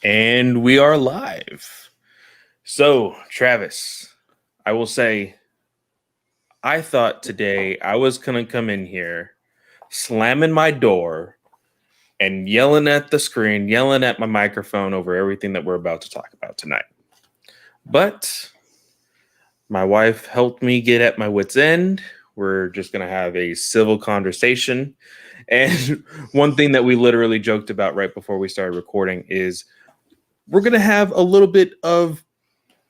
And we are live. So, Travis, I will say, I thought today I was going to come in here, slamming my door, and yelling at the screen, yelling at my microphone over everything that we're about to talk about tonight. But my wife helped me get at my wit's end. We're just going to have a civil conversation. And one thing that we literally joked about right before we started recording is we're going to have a little bit of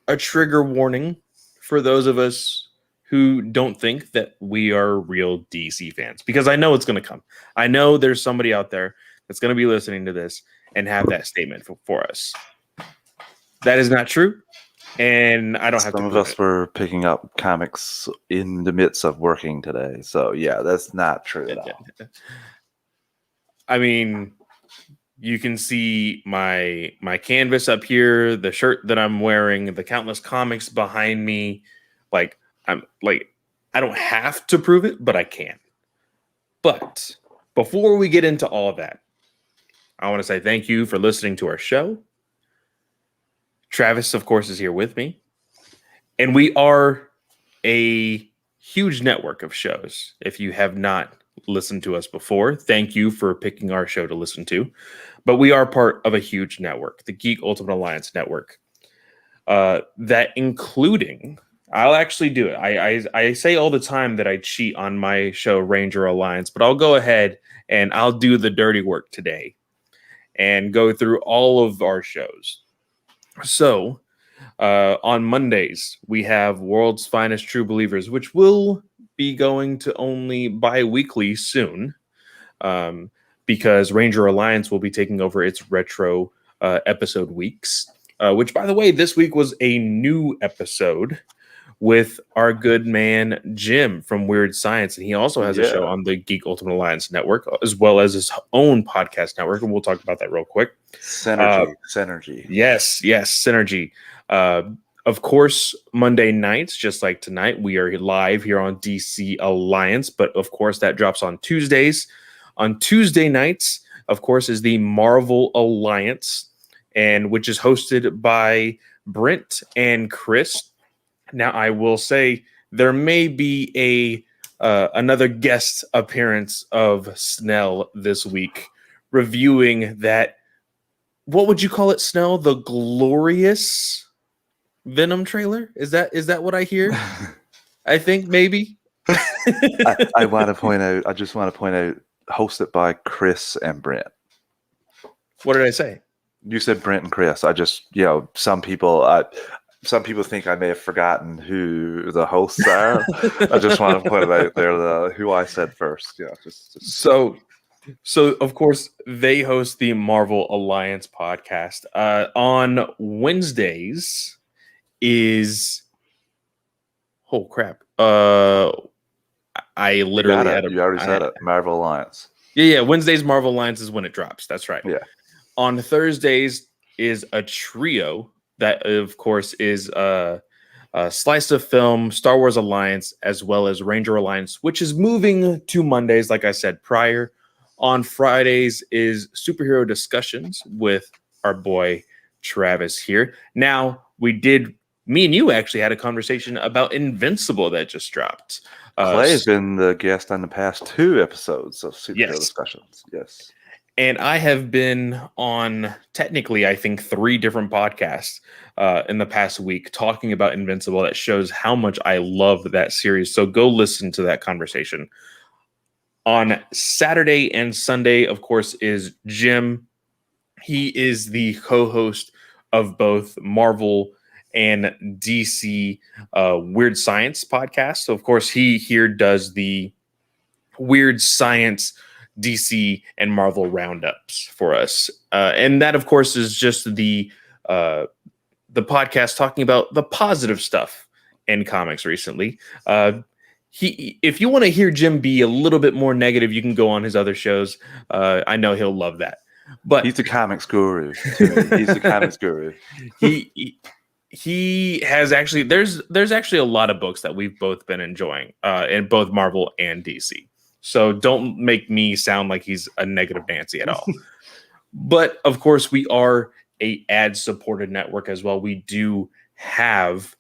a trigger warning for those of us who don't think that we are real DC fans, because I know it's going to come. I know there's somebody out there that's going to be listening to this and have that statement for us. That is not true. And I don't have to. Some of us were picking up comics in the midst of working today. So, yeah, that's not true at all. I mean, you can see my canvas up here, the shirt that I'm wearing, the countless comics behind me. I don't have to prove it, but I can. But before we get into all of that, I want to say thank you for listening to our show. Travis, of course, is here with me. And we are a huge network of shows. If you have not listened to us before, thank you for picking our show to listen to. But we are part of a huge network, the Geek Ultimate Alliance Network. That including, I'll actually do it. I say all the time that I cheat on my show, Ranger Alliance, but I'll go ahead and I'll do the dirty work today and go through all of our shows. So, on Mondays, we have World's Finest True Believers, which will be going to only bi-weekly soon, because Ranger Alliance will be taking over its retro episode weeks, which, by the way, this week was a new episode with our good man Jim from Weird Science, and he also has a show on the Geek Ultimate Alliance Network, as well as his own podcast network, and we'll talk about that real quick. Synergy. Yes, Synergy. Of course, Monday nights, just like tonight, we are live here on DC Alliance, but of course that drops on Tuesdays. On Tuesday nights, of course, is the Marvel Alliance, and which is hosted by Brent and Chris. Now, I will say there may be another guest appearance of Snell this week, reviewing that. What would you call it, Snell? The glorious Venom trailer? Is that what I hear? I think maybe. I want to point out. I just want to point out, hosted by Chris and Brent. What did I say? You said Brent and Chris. Some people think I may have forgotten who the hosts are. I just want to point it out there, who I said first. Yeah, just. So of course they host the Marvel Alliance podcast. On Wednesdays is crap. I literally you already said it. Marvel Alliance. Yeah. Wednesdays Marvel Alliance is when it drops. That's right. Yeah. On Thursdays is a trio that, of course, is a Slice of Film, Star Wars Alliance, as well as Ranger Alliance, which is moving to Mondays, like I said prior. On Fridays is Superhero Discussions with our boy Travis here. Now, me and you actually had a conversation about Invincible that just dropped. Clay has been the guest on the past 2 episodes of Superhero Discussions. Yes. And I have been on, technically, I think 3 different podcasts in the past week talking about Invincible. That shows how much I love that series. So go listen to that conversation. On Saturday and Sunday, of course, is Jim. He is the co-host of both Marvel and DC Weird Science podcast. So, of course, he here does the Weird Science DC and Marvel roundups for us. And that, of course, is just the podcast talking about the positive stuff in comics recently. If you want to hear Jim be a little bit more negative, you can go on his other shows. I know he'll love that. But he's the comics guru. He's the comics guru. He has actually there's actually a lot of books that we've both been enjoying in both Marvel and DC. So don't make me sound like he's a negative Nancy at all. But of course, we are a ad-supported network as well, we do have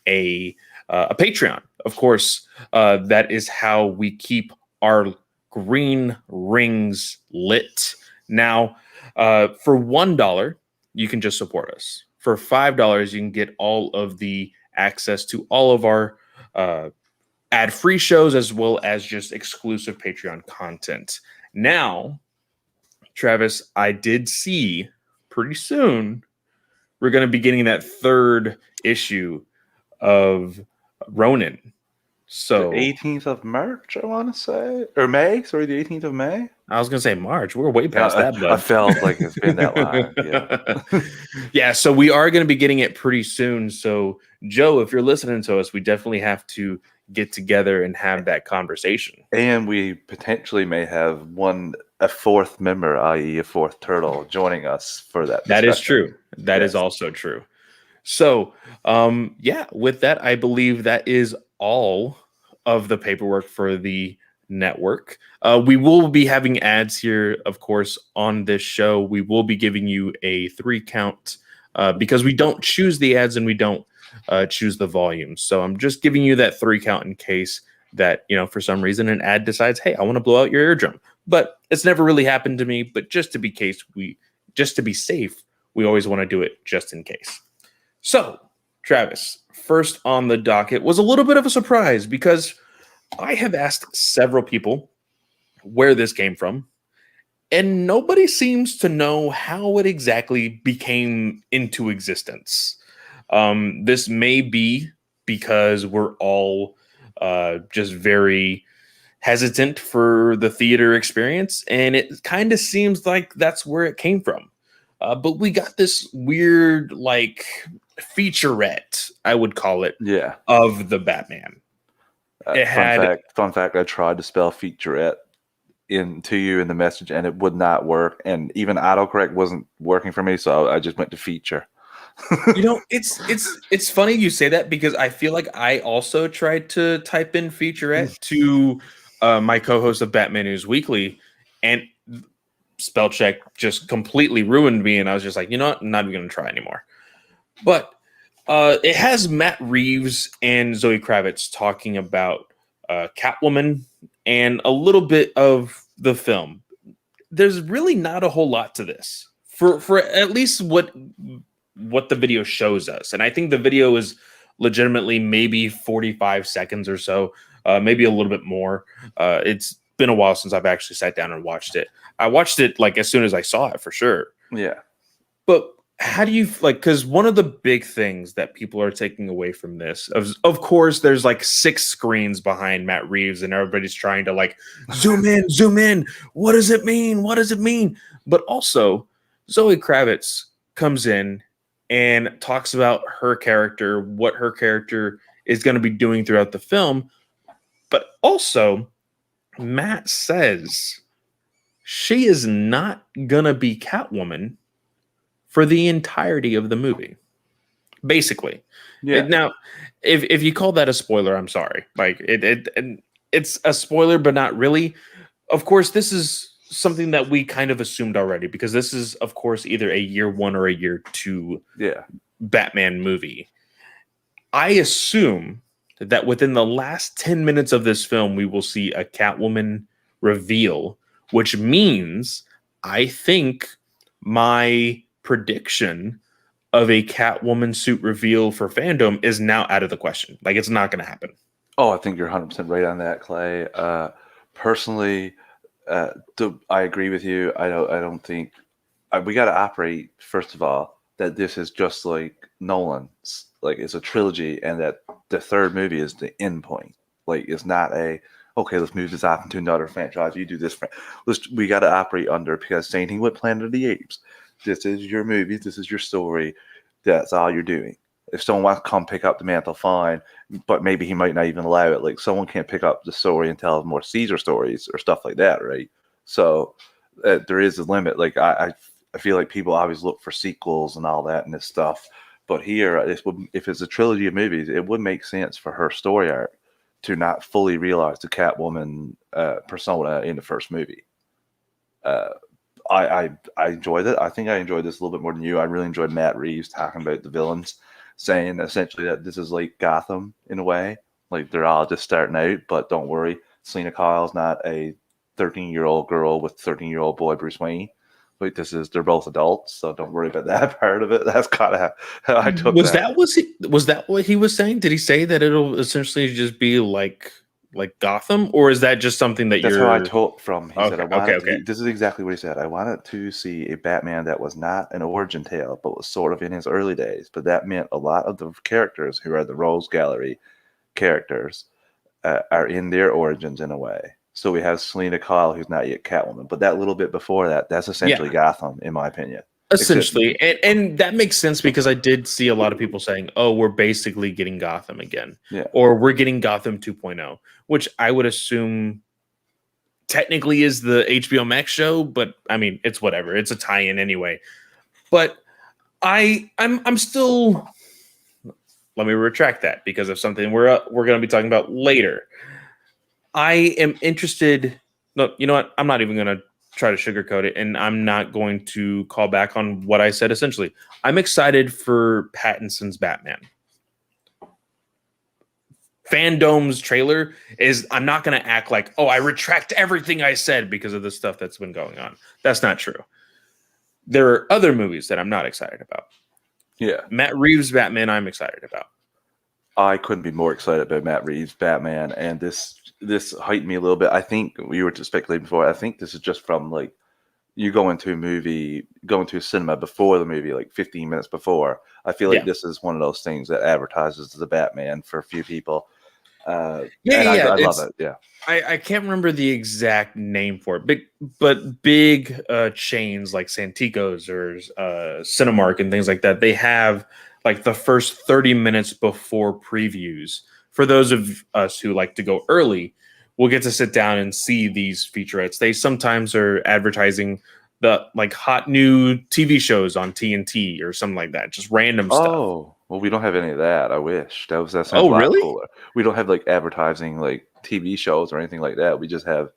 a Patreon. Of course, that is how we keep our green rings lit. Now, for $1, you can just support us. For $5, you can get all of the access to all of our ad-free shows as well as just exclusive Patreon content. Now, Travis, I did see pretty soon we're going to be getting that third issue of Ronin. So the 18th of March, I want to say, or May. Sorry, the 18th of May. I was gonna say March. We're way past that, bud. I felt like it's been that long. Yeah. Yeah. So we are going to be getting it pretty soon. So Joe, if you're listening to us, we definitely have to get together and have that conversation. And we potentially may have a fourth member, i.e., a fourth turtle, joining us for that. That is true. That is also true. So, yeah, with that, I believe that is all of the paperwork for the network. We will be having ads here, of course, on this show. We will be giving you a 3 count because we don't choose the ads and we don't choose the volume. So I'm just giving you that 3 count in case that, for some reason an ad decides, hey, I want to blow out your eardrum. But it's never really happened to me. But just to be safe, we always want to do it just in case. So, Travis, first on the docket was a little bit of a surprise because I have asked several people where this came from, and nobody seems to know how it exactly became into existence. This may be because we're all just very hesitant for the theater experience, and it kind of seems like that's where it came from. But we got this weird, featurette, I would call it, of the Batman. Fun fact, I tried to spell featurette to you in the message, and it would not work. And even autocorrect wasn't working for me, so I just went to feature. It's funny you say that because I feel like I also tried to type in featurette to my co-host of Batman News Weekly, and spell check just completely ruined me, and I was just like, you know what, I'm not even going to try anymore. But it has Matt Reeves and Zoe Kravitz talking about Catwoman and a little bit of the film. There's really not a whole lot to this for at least what the video shows us. And I think the video is legitimately maybe 45 seconds or so, maybe a little bit more. It's been a while since I've actually sat down and watched it. I watched it as soon as I saw it for sure. Yeah. But how do you because one of the big things that people are taking away from this, of course, there's 6 screens behind Matt Reeves and everybody's trying to zoom in. What does it mean? What does it mean? But also Zoe Kravitz comes in and talks about her character, what her character is going to be doing throughout the film. But also Matt says she is not going to be Catwoman for the entirety of the movie. Basically. Yeah. Now, if you call that a spoiler, I'm sorry. It's a spoiler, but not really. Of course, this is something that we kind of assumed already because this is, of course, either a year 1 or a year 2 Batman movie. I assume that within the last 10 minutes of this film, we will see a Catwoman reveal, which means I think my prediction of a Catwoman suit reveal for fandom is now out of the question. It's not going to happen. Oh, I think you're 100% right on that, Clay. Personally, I agree with you. I don't think we got to operate, first of all, that this is just like Nolan's. It's a trilogy, and that the third movie is the end point. It's not okay, let's move this off into another franchise. You do this. We got to operate under, because same thing with Planet of the Apes. This is your movie. This is your story. That's all you're doing. If someone wants to come pick up the mantle, fine. But maybe he might not even allow it. Someone can't pick up the story and tell more Caesar stories or stuff like that, right? So there is a limit. I feel like people always look for sequels and all that and this stuff. But here, if it's a trilogy of movies, it would make sense for her story arc to not fully realize the Catwoman persona in the first movie. I enjoyed it. I think I enjoyed this a little bit more than you. I really enjoyed Matt Reeves talking about the villains, saying essentially that this is like Gotham in a way. Like they're all just starting out, but don't worry, Selena Kyle's not a 13-year-old girl with 13-year-old boy Bruce Wayne. Like they're both adults, so don't worry about that part of it. That's kind of how I took that. Was that what he was saying? Did he say that it'll essentially just be like Gotham, or is that just something that That's how I you're took from. He said, okay? "I Okay, wanted." okay. This is exactly what he said. I wanted to see a Batman that was not an origin tale, but was sort of in his early days. But that meant a lot of the characters who are the Rose Gallery characters are in their origins in a way. So we have Selena Kyle, who's not yet Catwoman, but that little bit before that, that's essentially Yeah, Gotham, in my opinion. Except, essentially, and that makes sense because I did see a lot of people saying, "Oh, we're basically getting Gotham again," yeah, or "We're getting Gotham 2.0," which I would assume technically is the HBO Max show, but I mean, it's whatever. It's a tie-in anyway. But I'm still, let me retract that because of something we're going to be talking about later. I am interested. No, you know what? I'm not even going to try to sugarcoat it, and I'm not going to call back on what I said. Essentially, I'm excited for Pattinson's Batman. Fandom's trailer is. I'm not going to act like, oh, I retract everything I said because of the stuff that's been going on. That's not true. There are other movies that I'm not excited about. yeah. Matt Reeves' Batman, I'm excited about. I couldn't be more excited about Matt Reeves' Batman, and this heightened me a little bit. I think we were speculating before. I think this is just from like you going to a cinema before the movie, like 15 minutes before. I feel like Yeah. this is one of those things that advertises the Batman for a few people, Yeah, and yeah, yeah. I love It's it. Yeah. I can't remember the exact name for it, but big chains like Santikos or Cinemark and things like that, they have like the first 30 minutes before previews. For those of us who like to go early, we'll get to sit down and see these featurettes. They sometimes are advertising the like hot new TV shows on TNT or something like that, just random stuff. Oh, well, we don't have any of that. I wish that sounds a Oh, lot really? cooler. We don't have like advertising like TV shows or anything like that. We do have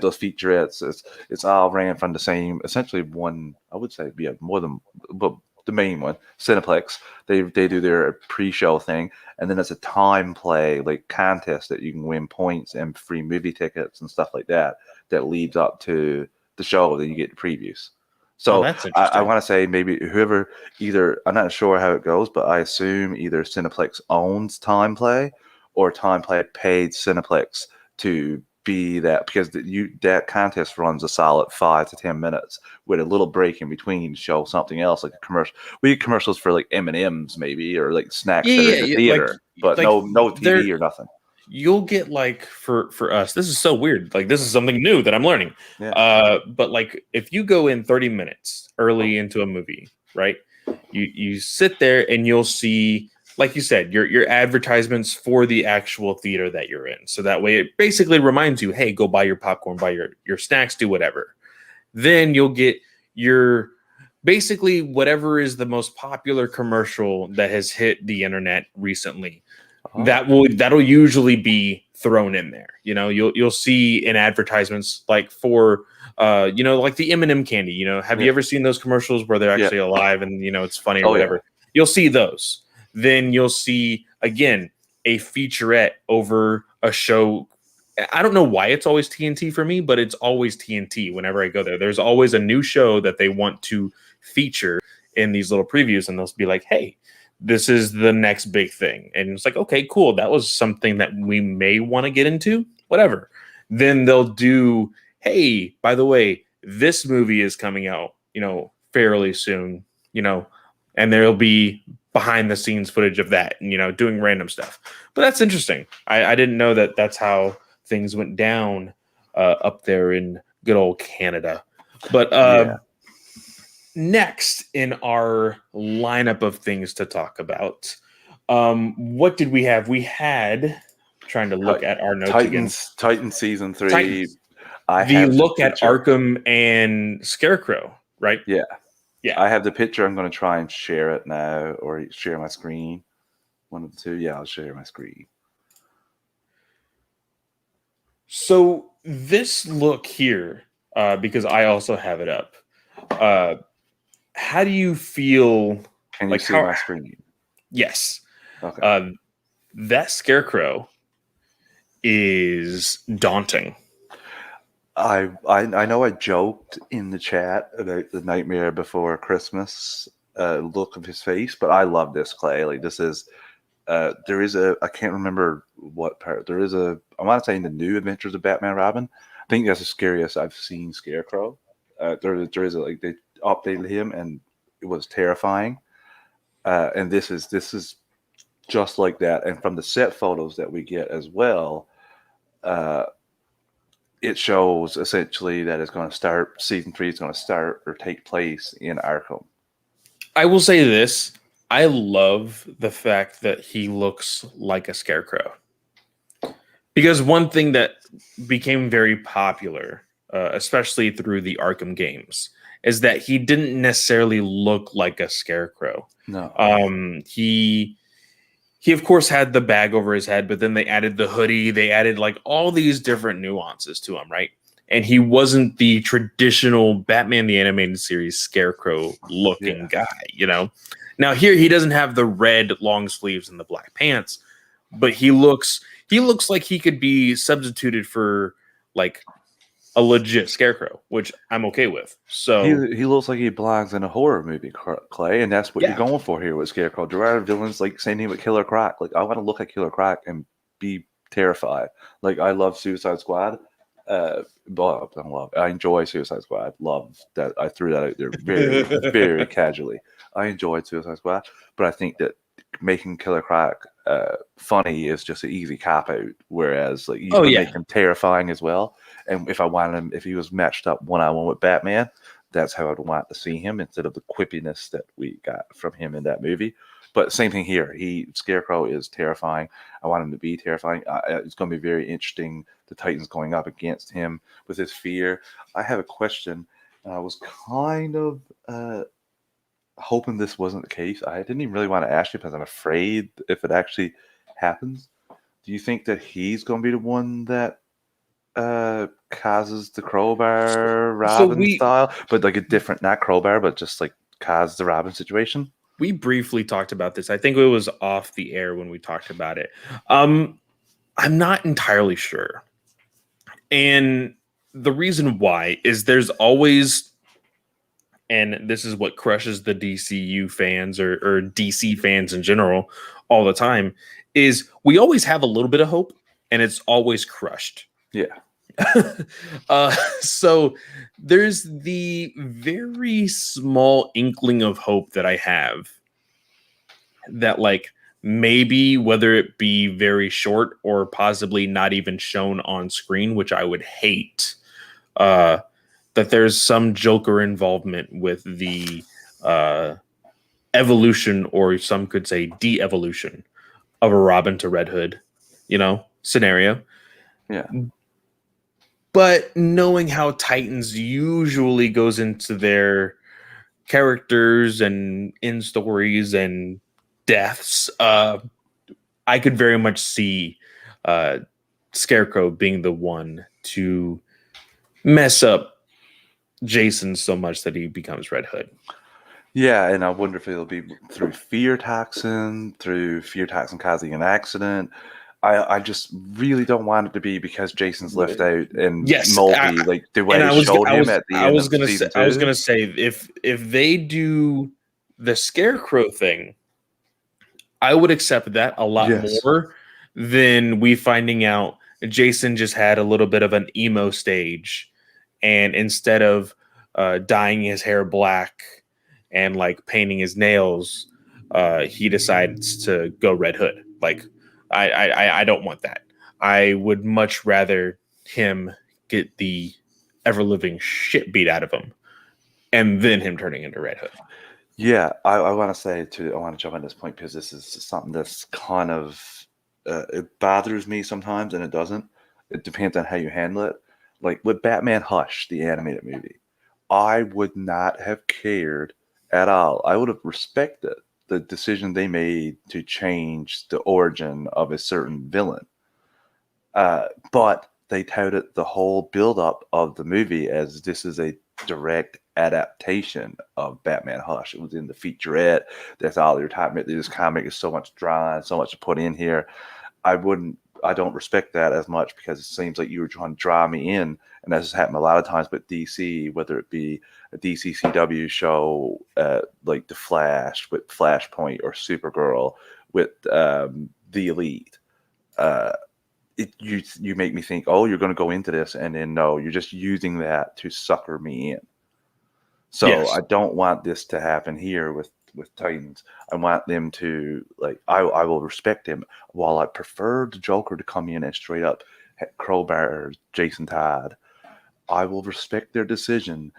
those featurettes. It's all ran from the same, essentially one. I would say, yeah, more than, but the main one, Cineplex. They do their pre-show thing, and then it's a time play like contest that you can win points and free movie tickets and stuff like that. That leads up to the show. Then you get the previews. Oh, So that's I interesting. want to say maybe whoever either I'm not sure how it goes, but I assume either Cineplex owns Time Play or Time Play paid Cineplex to be that because that contest runs a solid 5 to 10 minutes with a little break in between to show something else like a commercial. We get commercials for like M&Ms maybe or like snacks Yeah, that are yeah, in the yeah. theater, but Like no there, TV or nothing. you'll get like for us. This is so weird. Like this is something new that I'm learning. Yeah. But like if you go in 30 minutes early into a movie, right? You sit there and you'll see, like you said, your advertisements for the actual theater that you're in. So that way, it basically reminds you, hey, go buy your popcorn, buy your snacks, do whatever. Then you'll get your basically whatever is the most popular commercial that has hit the internet recently Oh, that'll usually be thrown in there. You know, you'll see in advertisements like for like the M&M candy. You know, have yeah. you ever seen those commercials where they're Yeah. actually alive and it's funny or Oh yeah. whatever? You'll see those. Then you'll see again a featurette over a show. I don't know why it's always TNT for me, but it's always TNT whenever I go there. There's always a new show that they want to feature in these little previews, and they'll be like, "Hey, this is the next big thing." And it's like, okay, cool. That was something that we may want to get into, whatever. Then they'll do, hey, by the way, this movie is coming out, fairly soon, and there'll be behind the scenes footage of that and, doing random stuff. But that's interesting. I didn't know that that's how things went down up there in good old Canada. But Yeah. next in our lineup of things to talk about, what did we have? We had trying to look at our notes again. Titans season 3. Titans. I The have the look at picture. Arkham and Scarecrow, right? Yeah. Yeah. I have the picture. I'm going to try and share it now or share my screen. One of the two. Yeah, I'll share my screen. So this look here, because I also have it up. Uh, how do you feel? Can you Like see how? my screen? Yes, Okay. that Scarecrow is daunting. I know I joked in the chat about the Nightmare Before Christmas look of his face, but I love this, Clay. Like this is there is a I can't remember what part there is a I want to say in the New Adventures of Batman Robin. I think that's the scariest I've seen Scarecrow. There is a like they updated him and it was terrifying. And this is just like that. And from the set photos that we get as well, uh, it shows essentially that it's going to start season 3 is going to start or take place in Arkham. I will say this: I love the fact that he looks like a Scarecrow. Because one thing that became very popular, especially through the Arkham games, is that he didn't necessarily look like a scarecrow. No. He of course had the bag over his head, but then they added the hoodie. They added like all these different nuances to him, right? And he wasn't the traditional Batman the Animated Series scarecrow looking Yeah. guy, you know. Now here he doesn't have the red long sleeves and the black pants, but he looks like he could be substituted for like a legit scarecrow, which I'm okay with. So He looks like he belongs in a horror movie, Clay, and that's what you're yeah, going for here with Scarecrow. There are villains like same thing with Killer Croc. Like I want to look at Killer Croc and be terrified. Like I love Suicide Squad. Well, I don't love. I enjoy Suicide Squad. Love that. I threw that out there very, very casually. I enjoyed Suicide Squad, but I think that making Killer Croc funny is just an easy cop out. Whereas like you oh can yeah, make him terrifying as well. And if I wanted him, if he was matched up 1-on-1 with Batman, that's how I'd want to see him instead of the quippiness that we got from him in that movie. But same thing here. Scarecrow is terrifying. I want him to be terrifying. It's going to be very interesting. The Titans going up against him with his fear. I have a question. I was kind of hoping this wasn't the case. I didn't even really want to ask you because I'm afraid if it actually happens. Do you think that he's going to be the one that causes the crowbar so Robin style, but like a different, not crowbar, but just like cause the Robin situation? we briefly talked about this. I think it was off the air when we talked about it. Um, I'm not entirely sure, and the reason why is there's always, and this is what crushes the DCU fans or DC fans in general all the time, is we always have a little bit of hope, and it's always crushed. Yeah. So there's the very small inkling of hope that I have that like maybe whether it be very short or possibly not even shown on screen, which I would hate, that there's some Joker involvement with the evolution, or some could say de-evolution of a Robin to Red Hood, scenario. Yeah. But knowing how Titans usually goes into their characters and in stories and deaths, I could very much see Scarecrow being the one to mess up Jason so much that he becomes Red Hood. Yeah, and I wonder if it'll be through fear toxin causing an accident. I just really don't want it to be because Jason's left out and Yes, Mulkey, like the way and it showed him at the end of season 2. I was gonna say if they do the Scarecrow thing, I would accept that a lot Yes. more than we finding out Jason just had a little bit of an emo stage, and instead of dyeing his hair black and like painting his nails, he decides to go Red Hood. Like, I don't want that. I would much rather him get the ever living shit beat out of him, and then him turning into Red Hood. Yeah, I want to say too. I want to jump on this point because this is something that's kind of it bothers me sometimes, and it doesn't. It depends on how you handle it. Like with Batman Hush, the animated movie, I would not have cared at all. I would have respected the decision they made to change the origin of a certain villain. But they touted the whole build-up of the movie as this is a direct adaptation of Batman Hush. It was in the featurette. That's all they're talking about. This comic is so much drawn, so much to put in here. I don't respect that as much because it seems like you were trying to draw me in, and this has happened a lot of times with DC, whether it be a DC CW show like The Flash with Flashpoint or Supergirl with The Elite. You make me think, oh, you're going to go into this, and then no, you're just using that to sucker me in. So yes. I don't want this to happen here with Titans. I want them to, like, I will respect him. While I prefer the Joker to come in and straight up crowbar Jason Todd, I will respect their decision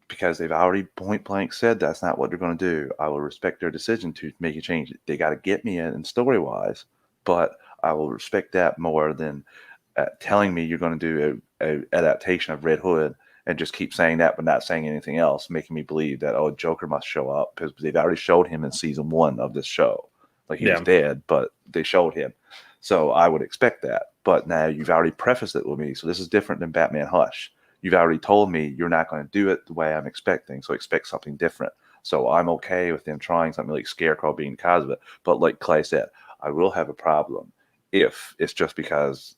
because they've already point blank said that's not what they're going to do. I will respect their decision to make a change. They got to get me in story wise, but I will respect that more than telling me you're going to do a adaptation of Red Hood and just keep saying that but not saying anything else, making me believe that, oh, Joker must show up because they've already showed him in season 1 of this show. Like, he was dead, but they showed him. So I would expect that. But now you've already prefaced it with me. So this is different than Batman Hush. You've already told me you're not going to do it the way I'm expecting. So expect something different. So I'm okay with them trying something like Scarecrow being the cause of it. But like Clay said, I will have a problem if it's just because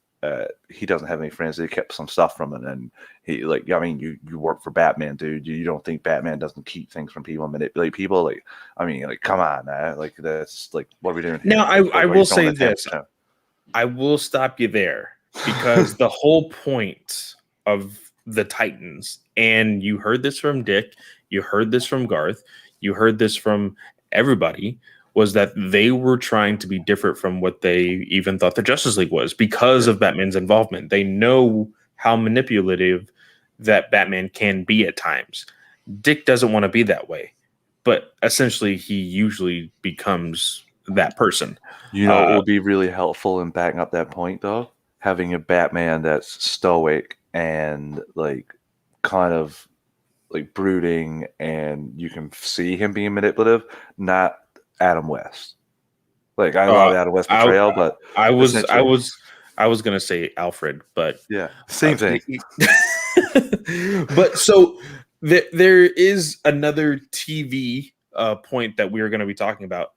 he doesn't have any friends. They kept some stuff from it, and he, like, I mean, you work for Batman, dude. You don't think Batman doesn't keep things from people and manipulate people? Like, I mean, like, come on, like, that's like, what are we doing here? Now, I will say this. I will stop you there because the whole point of the Titans, and you heard this from Dick, you heard this from Garth, you heard this from everybody, was that they were trying to be different from what they even thought the Justice League was because of Batman's involvement. They know how manipulative that Batman can be at times. Dick doesn't want to be that way, but essentially he usually becomes that person. You know, it would be really helpful in backing up that point, though, having a Batman that's stoic and, like, kind of like brooding, and you can see him being manipulative, not Adam West. Like, I love Adam West portrayal, but I was gonna say Alfred, but yeah, same thing. But so there is another TV point that we are going to be talking about.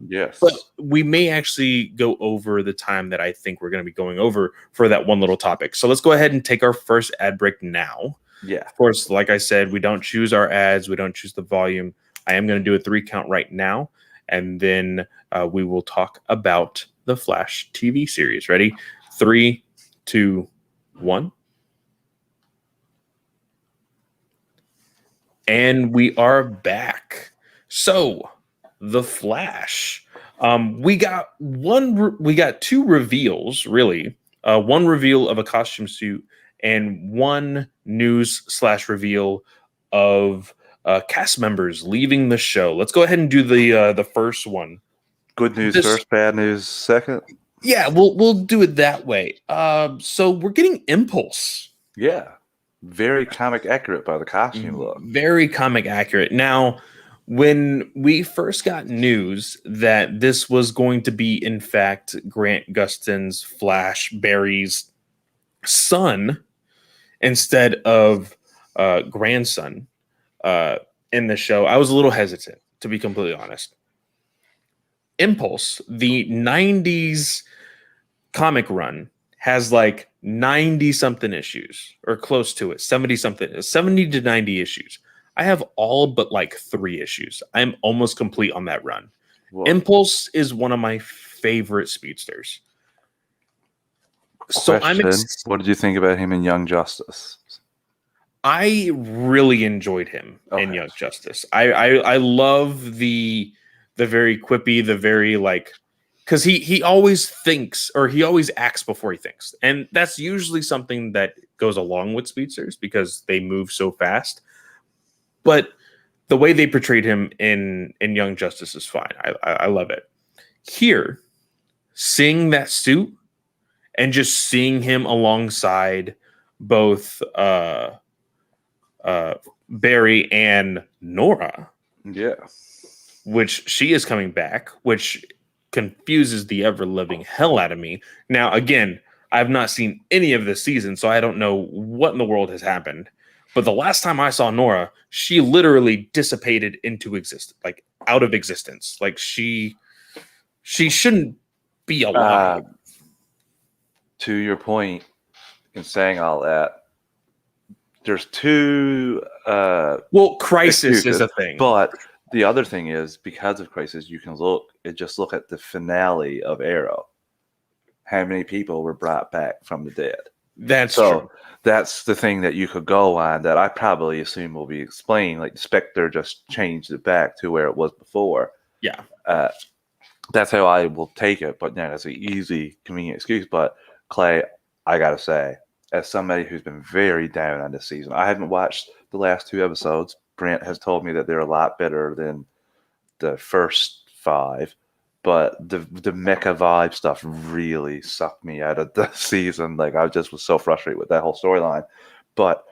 Yes, but we may actually go over the time that I think we're going to be going over for that one little topic. So let's go ahead and take our first ad break now. Yeah, of course, like I said, we don't choose our ads, we don't choose the volume. I am going to do a 3 count right now, and then we will talk about the Flash TV series. Ready? 3, 2, 1. And we are back. So, the Flash. We got 2 reveals, really. One reveal of a costume suit and one news/reveal of cast members leaving the show. Let's go ahead and do the first one. Good news first, bad news second. Yeah, we'll do it that way. So we're getting Impulse. Yeah, very comic accurate by the costume look. Very comic accurate. Now, when we first got news that this was going to be, in fact, Grant Gustin's Flash Barry's son instead of grandson in the show, I was a little hesitant, to be completely honest. Impulse, the 90s comic run, has like 90 something issues or close to it, 70 to 90 issues. I have all but like 3 issues. I'm almost complete on that run. Whoa. Impulse is one of my favorite speedsters. So what did you think about him in Young Justice? I really enjoyed him in Young Justice. I love the very quippy, the very, like, because he always thinks, or he always acts before he thinks. And that's usually something that goes along with speedsters because they move so fast. But the way they portrayed him in Young Justice is fine. I love it. Here, seeing that suit and just seeing him alongside both Barry and Nora. Yeah. Which she is coming back, which confuses the ever-living hell out of me. Now, again, I've not seen any of this season, so I don't know what in the world has happened. But the last time I saw Nora, she literally dissipated into existence, like out of existence. Like she shouldn't be alive. To your point in saying all that, there's two Crisis excuses, is a thing. but the other thing is because of Crisis, you can look at the finale of Arrow. How many people were brought back from the dead? That's true. That's the thing that you could go on that I probably assume will be explained. Like Spectre just changed it back to where it was before. Yeah. That's how I will take it. But now that's an easy, convenient excuse. But Clay, I gotta say, as somebody who's been very down on this season, I haven't watched the last 2 episodes. Brent has told me that they're a lot better than the first 5. But the mecha vibe stuff really sucked me out of the season. Like I just was so frustrated with that whole storyline. But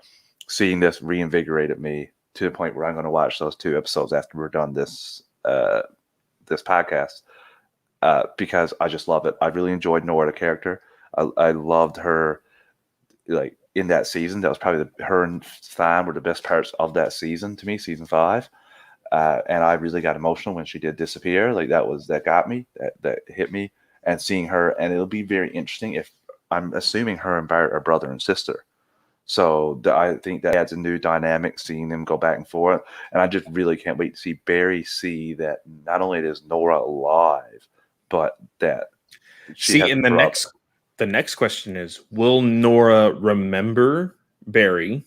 seeing this reinvigorated me to the point where I'm going to watch those 2 episodes after we're done this podcast because I just love it. I really enjoyed Nora, the character. I loved her, like in that season. That was probably her and Thime were the best parts of that season to me, season 5. And I really got emotional when she did disappear. Like that got me, that hit me. And seeing her, and it'll be very interesting if I'm assuming her and Barrett are brother and sister. So I think that adds a new dynamic, seeing them go back and forth. And I just really can't wait to see Barry see that not only is Nora alive, but that she has and a brother. the next question is: will Nora remember Barry,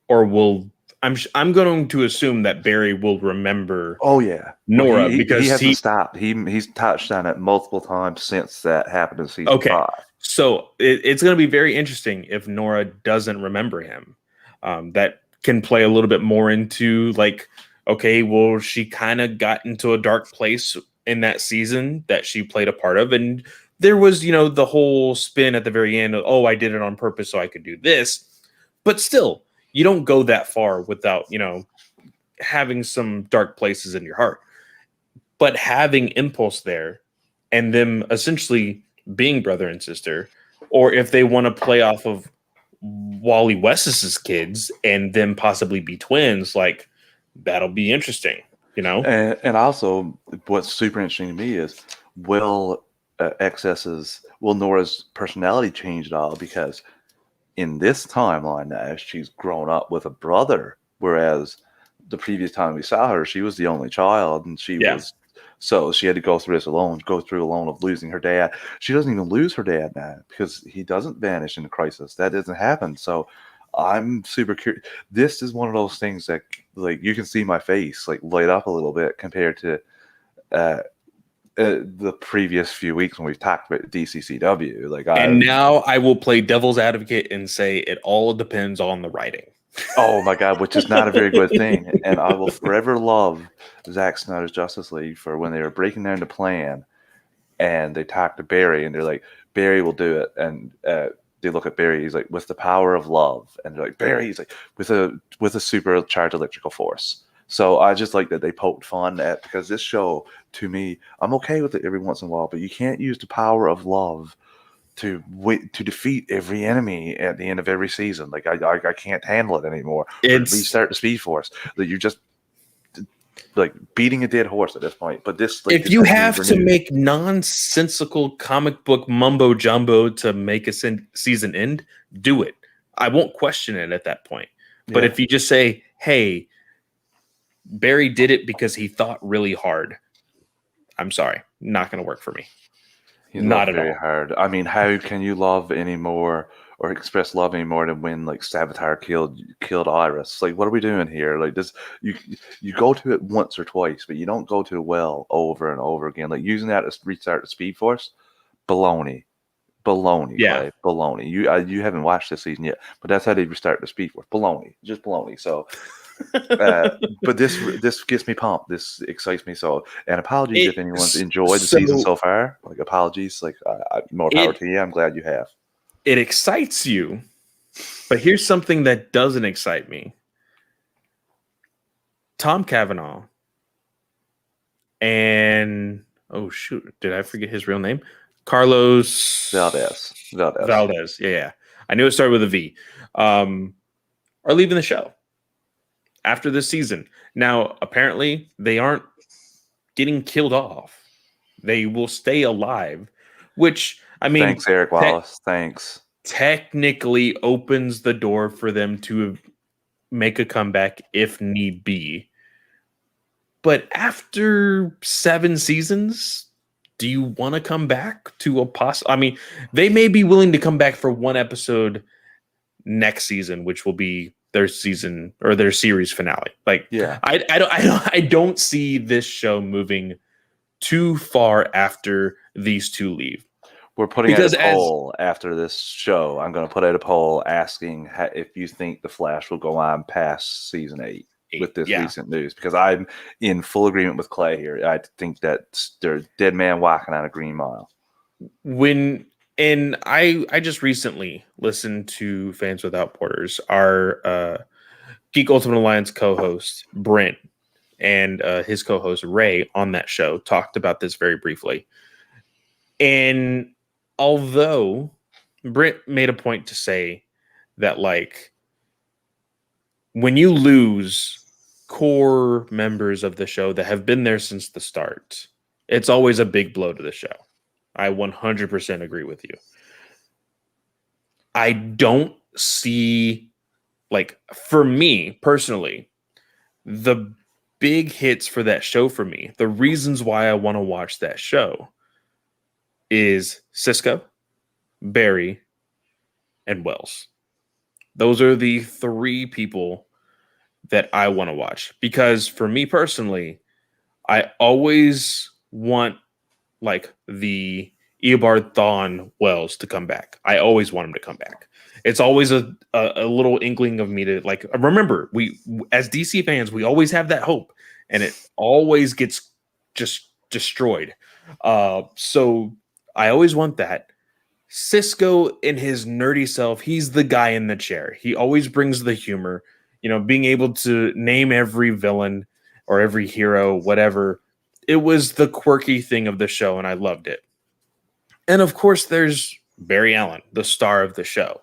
or will I'm going to assume that Barry will remember. Oh yeah, Nora, because he hasn't stopped. He's touched on it multiple times since that happened in season 5. So it's going to be very interesting if Nora doesn't remember him. That can play a little bit more into like, okay, well, she kind of got into a dark place in that season that she played a part of, and there was the whole spin at the very end of, oh, I did it on purpose so I could do this, but still. You don't go that far without, having some dark places in your heart. But having Impulse there and them essentially being brother and sister, or if they want to play off of Wally West's kids and them possibly be twins, like that'll be interesting, And also, what's super interesting to me is will Nora's personality change at all? Because in this timeline now, she's grown up with a brother, whereas the previous time we saw her, she was the only child, and she had to go through alone of losing her dad. She doesn't even lose her dad now because he doesn't vanish in the Crisis. That doesn't happen. So I'm super curious. This is one of those things that, like, you can see my face like light up a little bit compared to the previous few weeks when we've talked about DCCW. And now I will play devil's advocate and say it all depends on the writing. Oh my God, which is not a very good thing. And I will forever love Zack Snyder's Justice League for when they were breaking down the plan and they talked to Barry and they're like, Barry will do it. And they look at Barry, he's like, with the power of love. And they're like, Barry, he's like, with a supercharged electrical force. So I just like that they poked fun at, because this show, to me, I'm okay with it every once in a while, but you can't use the power of love to defeat every enemy at the end of every season. Like I can't handle it anymore. Restart the Speed Force. That you're just like beating a dead horse at this point. But this, like, if you have to make nonsensical comic book mumbo jumbo to make a season end, do it. I won't question it at that point. But if you just say, hey, Barry did it because he thought really hard, I'm sorry, not going to work for me. He not at very all. Hard. I mean, how can you love anymore or express love anymore than when like Savitar killed Iris? Like, what are we doing here? Like this, you go to it once or twice, but you don't go to the well over and over again. Like using that to restart the Speed Force, baloney, yeah, Clay, baloney. You haven't watched this season yet, but that's how they restart the Speed Force, baloney, just baloney. So. But this gets me pumped. This excites me so. And apologies if anyone's enjoyed the season so far. Like apologies, like more power to you. I'm glad you have. It excites you, but here's something that doesn't excite me. Tom Cavanaugh and oh shoot, did I forget his real name? Carlos Valdez. Yeah. I knew it started with a V. Are leaving the show after this season. Now, apparently, they aren't getting killed off. They will stay alive, which, I mean, Thanks, Eric Wallace. Thanks. Technically opens the door for them to make a comeback if need be. But after 7 seasons, do you want to come back to a I mean, they may be willing to come back for one episode next season, which will be their season or their series finale. Like, yeah, I don't see this show moving too far after these two leave. We're putting out a poll after this show. I'm going to put out a poll asking if you think The Flash will go on past season 8 with this recent news, because I'm in full agreement with Clay here. I think that they're dead man walking on a green mile. And I just recently listened to Fans Without Borders, our Geek Ultimate Alliance co-host Brent and his co-host Ray on that show talked about this very briefly. And although Brent made a point to say that, like, when you lose core members of the show that have been there since the start, it's always a big blow to the show. I 100% agree with you. I don't see, like, for me personally, the big hits for that show for me, the reasons why I want to watch that show is Cisco, Barry, and Wells. Those are the 3 people that I want to watch, because for me personally, I always want, like, the Eobard Thawne Wells to come back. I always want him to come back. It's always a little inkling of me to, like, remember, we as DC fans, we always have that hope, and it always gets just destroyed. So I always want that. Cisco in his nerdy self, he's the guy in the chair. He always brings the humor, being able to name every villain or every hero, whatever. It was the quirky thing of the show, and I loved it. And of course, there's Barry Allen, the star of the show.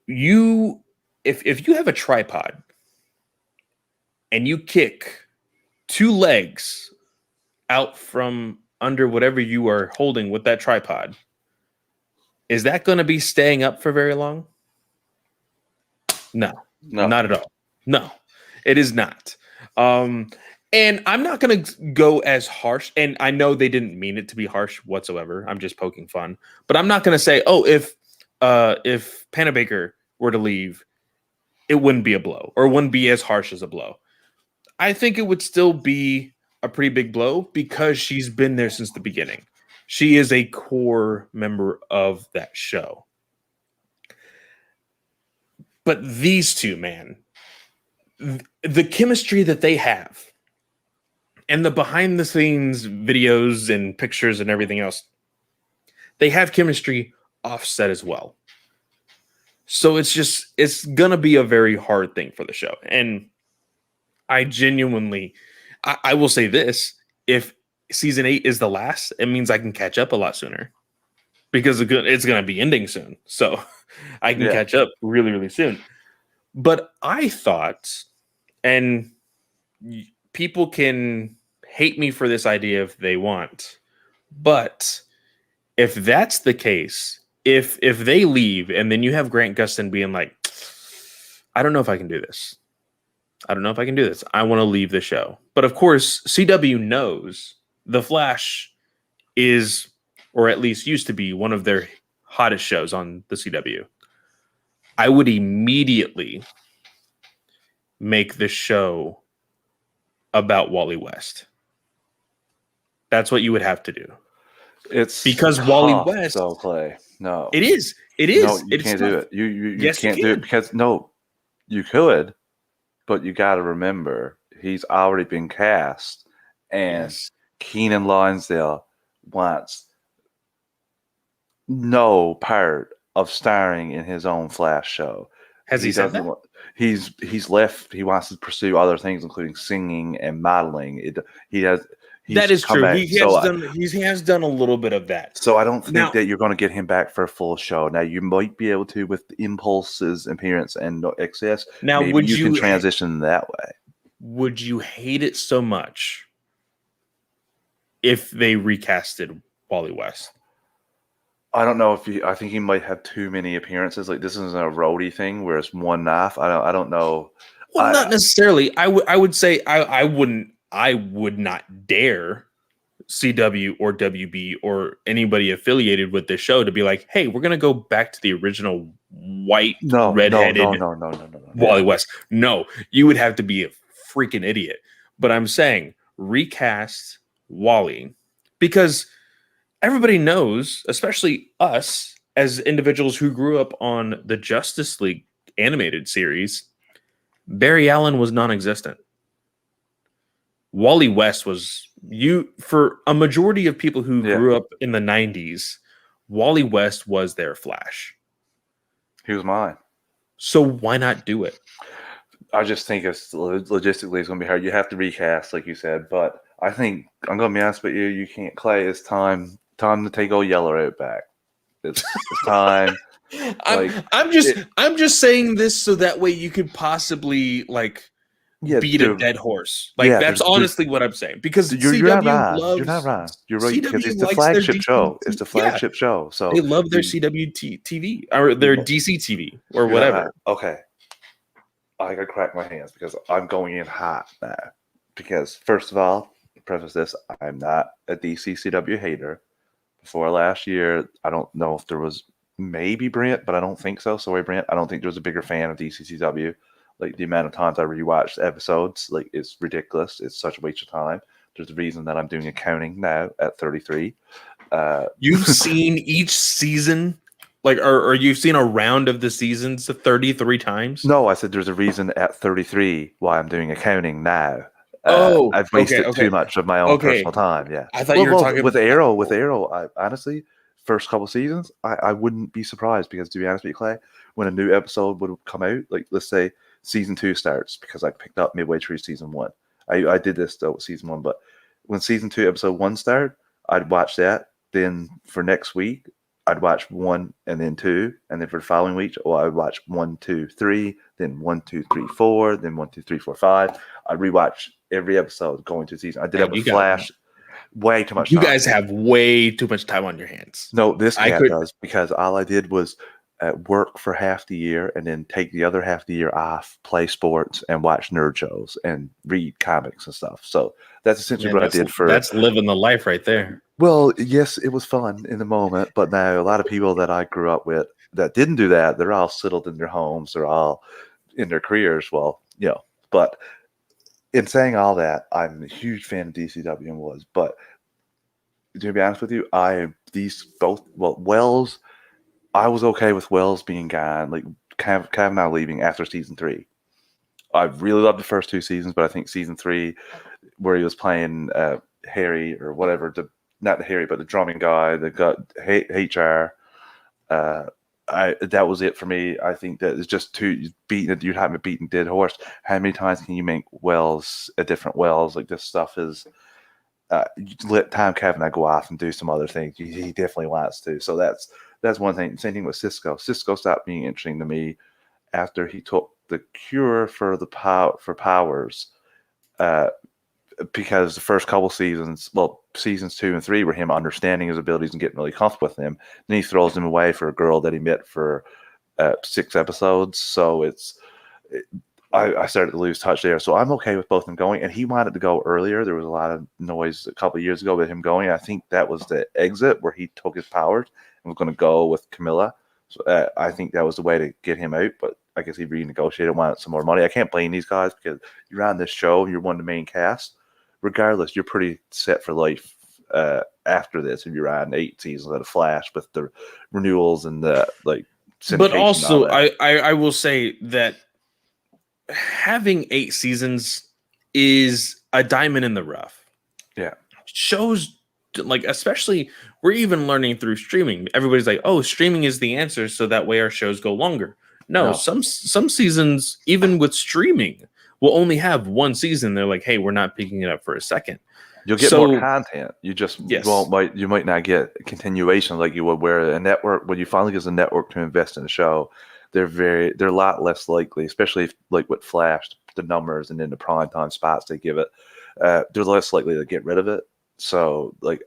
If you have a tripod and you kick 2 legs out from under whatever you are holding with that tripod, is that going to be staying up for very long? No, not at all. No, it is not. And I'm not going to go as harsh, and I know they didn't mean it to be harsh whatsoever. I'm just poking fun. But I'm not going to say, if Panabaker were to leave, it wouldn't be a blow, or wouldn't be as harsh as a blow. I think it would still be a pretty big blow, because she's been there since the beginning. She is a core member of that show. But these two, man, the chemistry that they have, and the behind the scenes videos and pictures and everything else, they have chemistry offset as well. So it's going to be a very hard thing for the show. And I genuinely, I will say this, if season 8 is the last, it means I can catch up a lot sooner, because it's going to be ending soon. So I can catch up really, really soon. But I thought, and people can hate me for this idea if they want, but if that's the case, if they leave and then you have Grant Gustin being like, I don't know if I can do this. I want to leave the show. But of course, CW knows The Flash is, or at least used to be, one of their hottest shows on the CW. I would immediately make the show about Wally West. That's what you would have to do. It's because Wally West. So Clay, no, it is. No, you can't do it. You can't do it, because you could, but you got to remember he's already been cast, and Keenan Lonsdale wants no part of starring in his own Flash show. Has he said that? He's left. He wants to pursue other things, including singing and modeling. He That He's is come true. back. He has done a little bit of that. So I don't think Now, that you're going to get him back for a full show. Now you might be able to with Impulse's appearance and no excess. now Maybe you can transition that way. would you hate it so much if they recasted Wally West? I don't know if I think he might have too many appearances. Like this isn't a roadie thing where it's one off. I don't know. Well, not necessarily. I would say I would not dare CW or WB or anybody affiliated with this show to be like, hey, we're gonna go back to the original white redheaded Wally West. No, you would have to be a freaking idiot. But I'm saying recast Wally because everybody knows, especially us as individuals who grew up on the Justice League animated series, Barry Allen was non-existent. Wally West was for a majority of people who grew up in the 90s, Wally West was their Flash. He was mine. So why not do it? I just think it's logistically it's going to be hard. You have to recast, like you said, but I think I'm going to be honest with you. You can't, Clay. It's time to take old Yeller out back. It's time. I'm just saying this so that way you could possibly beat a dead horse. That's honestly what I'm saying. Because you're not wrong. You're not wrong. You're right. Because it's the flagship show. It's the flagship show. So they love their CW TV or their DC TV or whatever. Okay. I gotta crack my hands because I'm going in hot now. Because first of all, preface this, I'm not a DC CW hater. Before last year, I don't know if there was maybe Brent, but I don't think so. Sorry, Brent. I don't think there was a bigger fan of DC CW. Like the amount of times I rewatched episodes, like it's ridiculous. It's such a waste of time. There's a reason that I'm doing accounting now at 33. You've seen each season, or you've seen a round of the seasons 33 times? No, I said there's a reason at 33 why I'm doing accounting now. I've wasted too much of my own personal time. Yeah, I thought you were talking with Arrow. With Arrow, I honestly, first couple seasons, I wouldn't be surprised because to be honest with you, Clay, when a new episode would come out, like let's say season 2 starts, because I picked up midway through season 1. I did this though with season 1, but when season 2 episode 1 started, I'd watch that. Then for next week, I'd watch 1 and then 2, and then for the following week, I'd watch 1, 2, 3, then 1, 2, 3, 4, then 1, 2, 3, 4, 5. I rewatch every episode going to season. I did that with Flash. Way too much time. You guys have way too much time on your hands. No, this cat does, because all I did was work for half the year and then take the other half of the year off, play sports, and watch nerd shows and read comics and stuff. So that's essentially what I did for. That's living the life right there. Well, yes, it was fun in the moment, but now a lot of people that I grew up with that didn't do that, they're all settled in their homes, they're all in their careers. Well, but in saying all that, I'm a huge fan of DCW and was, but to be honest with you, Wells, I was okay with Wells being gone, like Kavanaugh leaving after season 3. I really loved the first 2 seasons, but I think season 3, where he was playing Harry or whatever, not the Harry, but the drumming guy that got HR. That was it for me. I think that it's just you'd have a beaten dead horse. How many times can you make Wells a different Wells? Like this stuff is. You let Tom Kavanaugh go off and do some other things. He definitely wants to. So that's one thing. Same thing with Cisco. Cisco stopped being interesting to me after he took the cure for powers. Because the first couple seasons, seasons 2 and 3 were him understanding his abilities and getting really comfortable with them. Then he throws him away for a girl that he met for 6 episodes. So I started to lose touch there. So I'm okay with both of them going. And he wanted to go earlier. There was a lot of noise a couple of years ago with him going. I think that was the exit where he took his powers and was going to go with Camilla. So I think that was the way to get him out. But I guess he renegotiated, wanted some more money. I can't blame these guys because you're on this show, you're one of the main cast. Regardless, you're pretty set for life after this. If you're on 8 seasons of the Flash with the renewals and the syndication. But also, I will say that having 8 seasons is a diamond in the rough. Yeah. Shows, especially, we're even learning through streaming. Everybody's like, oh, streaming is the answer, so that way our shows go longer. No. Some seasons, even with streaming, will only have 1 season. They're like, hey, we're not picking it up for a second. You'll get more So content. You just yes. you might not get continuation like you would where a network when you finally get a network to invest in a show, they're a lot less likely, especially if, like with Flash, the numbers and then the prime time spots they give it, they're less likely to get rid of it. So like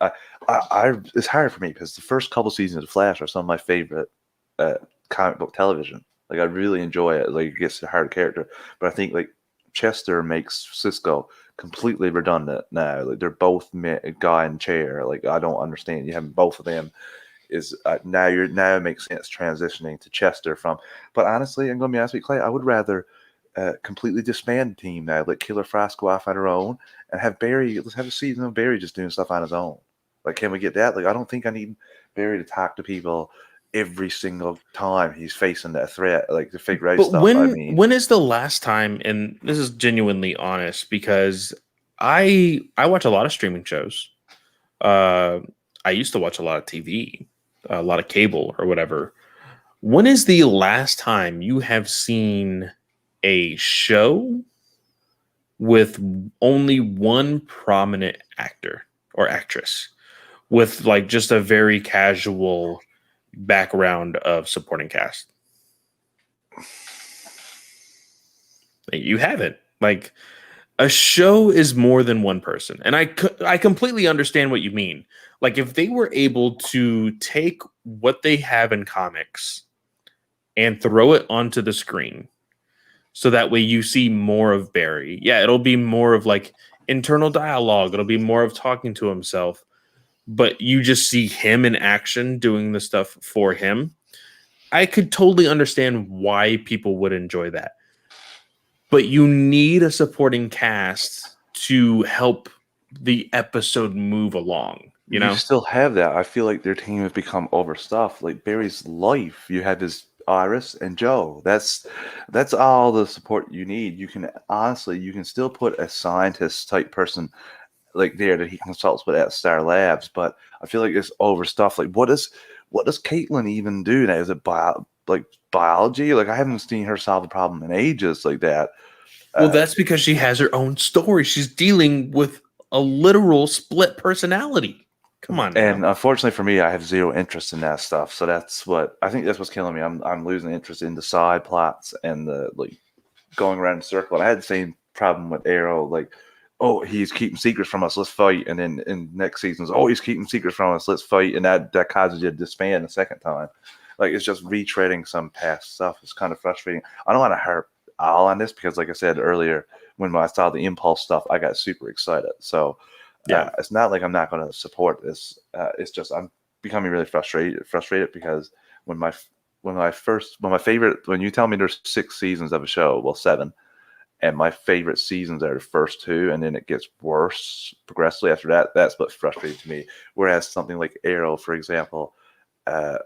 it's hard for me because the first couple seasons of Flash are some of my favorite uh, comic book television. Like I really enjoy it. Like it gets a hard character, but I think like Chester makes Cisco completely redundant now. Like they're both guy and chair. Like I don't understand. You have both of them is now it makes sense transitioning to Chester from. But honestly, I'm going to be honest with you, Clay. I would rather completely disband the team now. Let Killer Frost go off on her own and have Barry. Let's have a season of Barry just doing stuff on his own. Like, can we get that? Like, I don't think I need Barry to talk to people every single time he's facing that threat, like to figure out But stuff. I mean, when is the last time, and this is genuinely honest because I watch a lot of streaming shows. Uh I used to watch a lot of TV, a lot of cable or whatever. When is the last time you have seen a show with only one prominent actor or actress with like just a very casual background of supporting cast? You haven't. Like a show is more than one person. And I completely understand what you mean. Like if they were able to take what they have in comics and throw it onto the screen so that way you see more of Barry. Yeah, it'll be more of like internal dialogue. It'll be more of talking to himself, but you just see him in action doing the stuff for him. I could totally understand why people would enjoy that. But you need a supporting cast to help the episode move along, you you know? still have that. I feel like their team has become overstuffed. Like Barry's life, you have his Iris and Joe. That's all the support you need. You can honestly, you can still put a scientist type person like there that he consults with at Star Labs, but I feel like it's overstuffed. Like what does Caitlin even do now? Is it like biology? Like I haven't seen her solve a problem in ages like that. Well, Uh, that's because she has her own story. She's dealing with a literal split personality. Come on now. and unfortunately for me, I have zero interest in that stuff. So I think that's what's killing me. I'm losing interest in the side plots and the like going around in a circle. And I had the same problem with Arrow. Like, oh, he's keeping secrets from us. Let's fight. And then in next seasons, oh, he's keeping secrets from us. Let's fight. And that causes you to disband the second time. Like it's just retreading some past stuff. It's kind of frustrating. I don't want to harp all on this because, like I said earlier, when I saw the Impulse stuff, I got super excited. So Yeah. it's not like I'm not going to support this. It's just I'm becoming really frustrated because when my when you tell me there's 6 seasons of a show, well, 7, and my favorite seasons are the first 2, and then it gets worse progressively after that. That's what's frustrating to me. Whereas something like Arrow, for example, uh,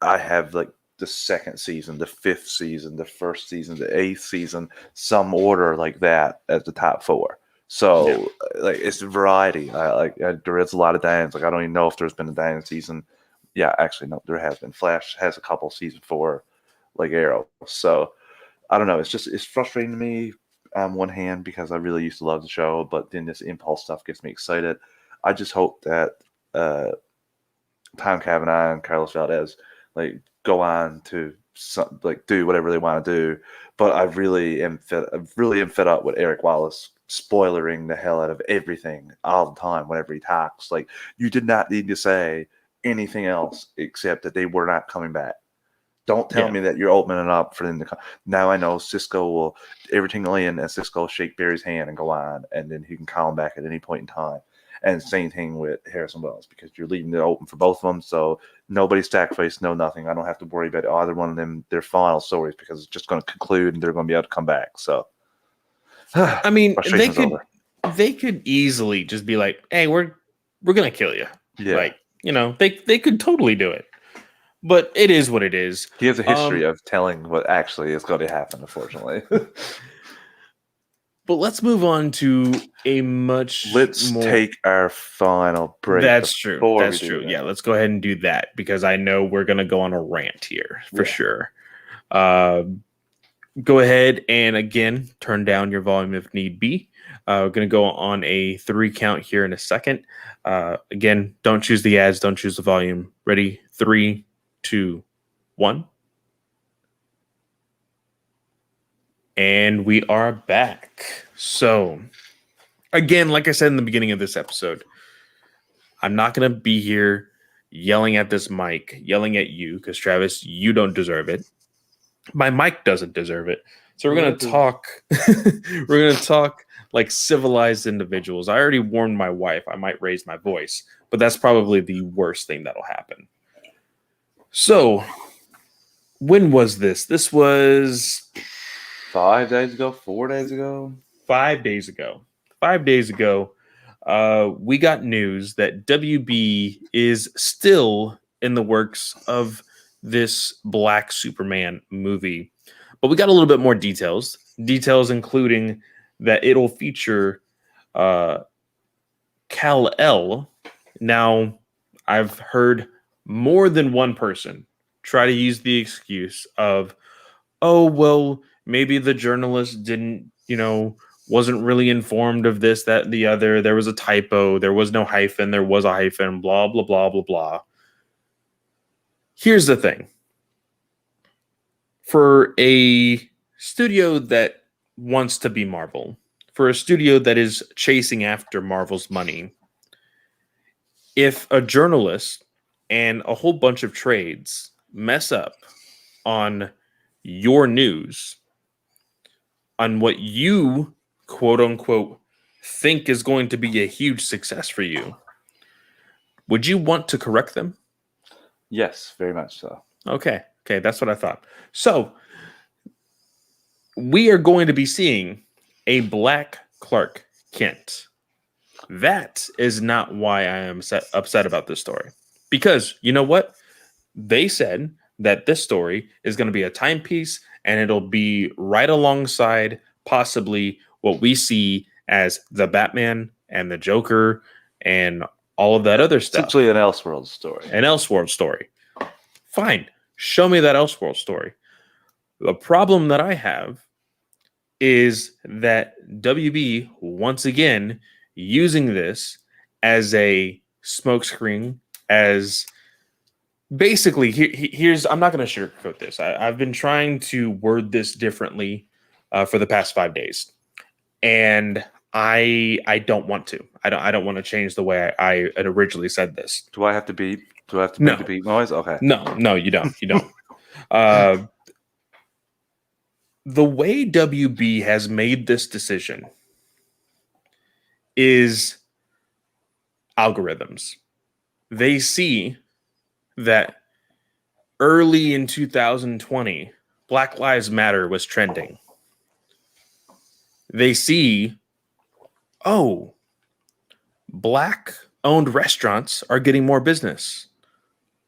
I have like the second season, the 5th season, the first season, the 8th season, some order like that as the top 4. Yeah. So like it's a variety. There is a lot of dance. Like I don't even know if there's been a dance season. Yeah, actually no, there has been. Flash has a couple season 4, like Arrow. So I don't know. It's frustrating to me on one hand because I really used to love the show, but then this Impulse stuff gets me excited. I just hope that uh, Tom Cavanaugh and Carlos Valdez like go on to like do whatever they want to do. But I really am fed up with Eric Wallace spoilering the hell out of everything all the time whenever he talks. Like you did not need to say anything else except that they were not coming back. Don't tell Yeah. me that you're opening up for them to come. Now I know Cisco will everything will end and Cisco will shake Barry's hand and go on, and then he can call him back at any point in time. And same thing with Harrison Wells because you're leaving it open for both of them. So nobody's sacrificed, no nothing. I don't have to worry about either one of them, their final stories, because it's just going to conclude and they're going to be able to come back. So I mean, frustration's over. they could easily just be like, "Hey, we're going to kill you." Yeah. Like, you know, they could totally do it. But it is what it is. He has a history of telling what actually is going to happen, unfortunately. But let's move on to a much Let's more. take our final break That's true. before we That's do true. Yeah, that. let's go ahead and do that because I know we're going to go on a rant here for Yeah. sure. Uh, go ahead and again turn down your volume if need be. We're going to go on a 3 count here in a second. Again, don't choose the ads, don't choose the volume. Ready? 3, 2, 1. And we are back. So, again, like I said in the beginning of this episode, I'm not going to be here yelling at this mic, yelling at you, because Travis, you don't deserve it. My mic doesn't deserve it. So we're going to talk. We're going to talk like civilized individuals. I already warned my wife I might raise my voice, but that's probably the worst thing that'll happen. So, when was this? This was 5 days ago, 4 days ago. 5 days ago. 5 days ago, we got news that WB is still in the works of this Black Superman movie. But we got a little bit more details. Details including that it'll feature Kal-El. Now, I've heard more than one person try to use the excuse of, oh, well, maybe the journalist didn't, wasn't really informed of this, that, and the other. There was a typo. There was no hyphen. There was a hyphen. Blah, blah, blah, blah, blah. Here's the thing. For a studio that wants to be Marvel, for a studio that is chasing after Marvel's money, if a journalist and a whole bunch of trades mess up on your news, on what you, quote unquote, think is going to be a huge success for you, would you want to correct them? Yes, very much so. Okay, that's what I thought. So, we are going to be seeing a Black Clark Kent. That is not why I am upset about this story. Because, you know what? They said that this story is going to be a timepiece, and it'll be right alongside possibly what we see as the Batman and the Joker and all of that other stuff. Essentially an Elseworld story. An Elseworld story. Fine. Show me that Elseworld story. The problem that I have is that WB, once again, using this as a smokescreen, as basically, here's, I'm not going to sugarcoat this. I've been trying to word this differently for the past 5 days. And I don't want to. I don't want to change the way I had originally said this. Do I have to beep? Do I have to make the beep noise? Okay. No, you don't. You don't. The way WB has made this decision is algorithms. They see that early in 2020, Black Lives Matter was trending. They see, oh, Black-owned restaurants are getting more business.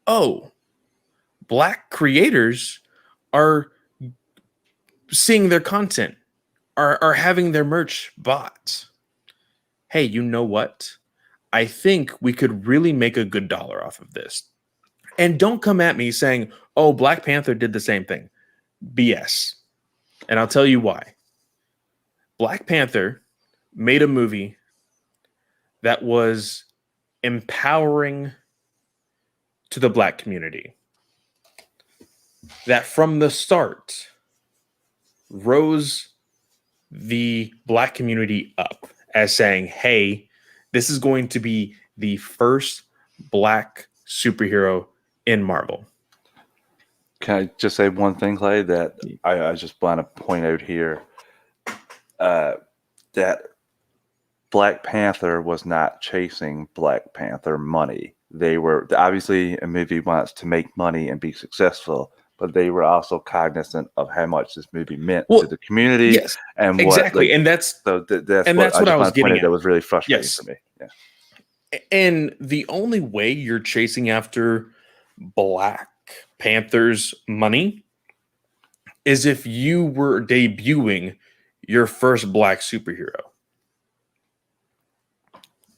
Oh, Black creators are seeing their content, are having their merch bought. Hey, you know what? I think we could really make a good dollar off of this. And don't come at me saying, oh, Black Panther did the same thing. BS. And I'll tell you why. Black Panther made a movie that was empowering to the Black community. That from the start rose the Black community up as saying, hey, this is going to be the first Black superhero in Marvel. Can I just say one thing, Clay, that I just want to point out here? That Black Panther was not chasing Black Panther money. They were, obviously, a movie wants to make money and be successful, but they were also cognizant of how much this movie meant to the community. Yes, and exactly. And that's what I was getting at. That was really frustrating for me. Yeah. And the only way you're chasing after Black Panther's money is if you were debuting your first Black superhero.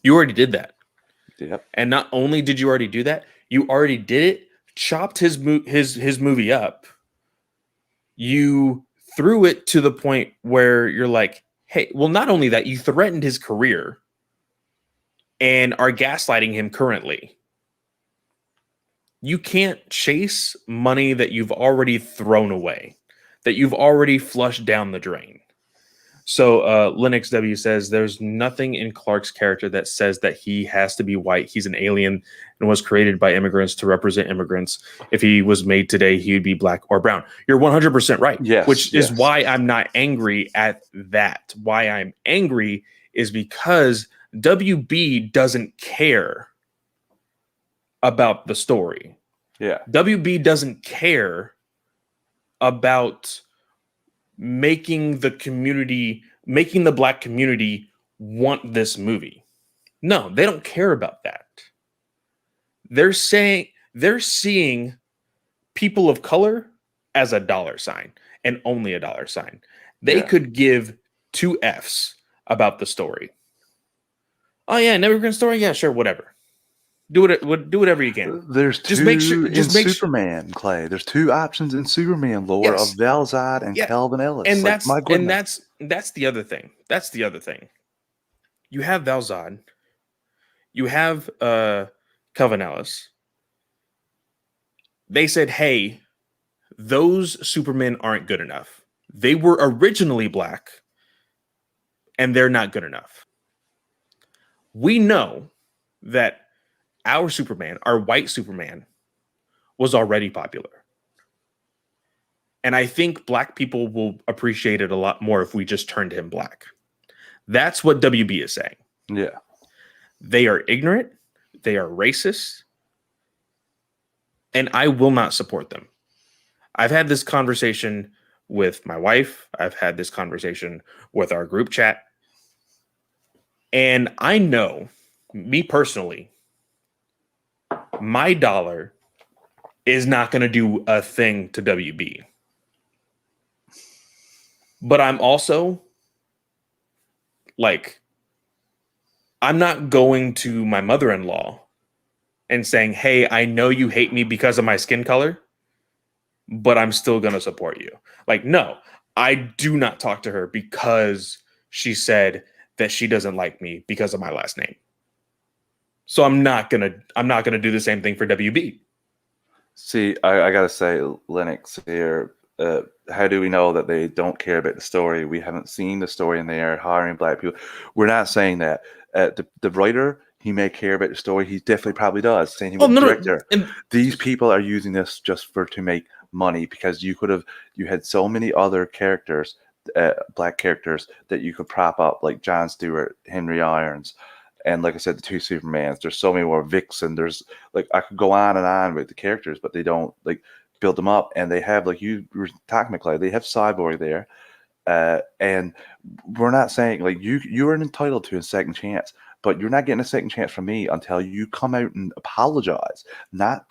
You already did that. Yep. And not only did you already do that, you already did it, chopped his movie up. You threw it to the point where you're like, hey, well, not only that, you threatened his career and are gaslighting him currently. You can't chase money that you've already thrown away, that you've already flushed down the drain. So Linux W says there's nothing in Clark's character that says that he has to be white. He's an alien and was created by immigrants to represent immigrants. If he was made today, he would be black or brown. You're 100% right. Yes, which is yes. why I'm not angry at that. Why I'm angry is because WB doesn't care about the story. Yeah. WB doesn't care about making the black community want this movie. No, they don't care about that. They're seeing people of color as a dollar sign and only a dollar sign. They could give 2 Fs about the story. Oh yeah, never gonna story. Yeah, sure, whatever. Do whatever you can. There's Superman, Clay. There's 2 options in Superman lore of Val-Zod and Calvin Ellis. And my goodness. that's the other thing. That's the other thing. You have Val-Zod. You have Calvin Ellis. They said, hey, those Supermen aren't good enough. They were originally black, and they're not good enough. We know that our Superman, our white Superman, was already popular. And I think black people will appreciate it a lot more if we just turned him black. That's what WB is saying. Yeah. They are ignorant. They are racist. And I will not support them. I've had this conversation with my wife. I've had this conversation with our group chat. And I know, me personally, my dollar is not going to do a thing to WB. But I'm also like, I'm not going to my mother-in-law and saying, hey, I know you hate me because of my skin color, but I'm still going to support you. Like, no, I do not talk to her because she said that she doesn't like me because of my last name. So I'm not gonna do the same thing for WB. See, I gotta say, Linux here. How do we know that they don't care about the story? We haven't seen the story, and they are hiring black people. We're not saying that. The writer, he may care about the story. He definitely probably does. Same thing with the director. These people are using this just to make money, because you had so many other characters, black characters, that you could prop up, like Jon Stewart, Henry Irons. And like I said, the 2 Supermans. There's so many more Vixen. There's like, I could go on and on with the characters, but they don't like build them up. And they have, like you were talking about, Clay, they have Cyborg there. And we're not saying like you are entitled to a second chance, but you're not getting a second chance from me until you come out and apologize. Not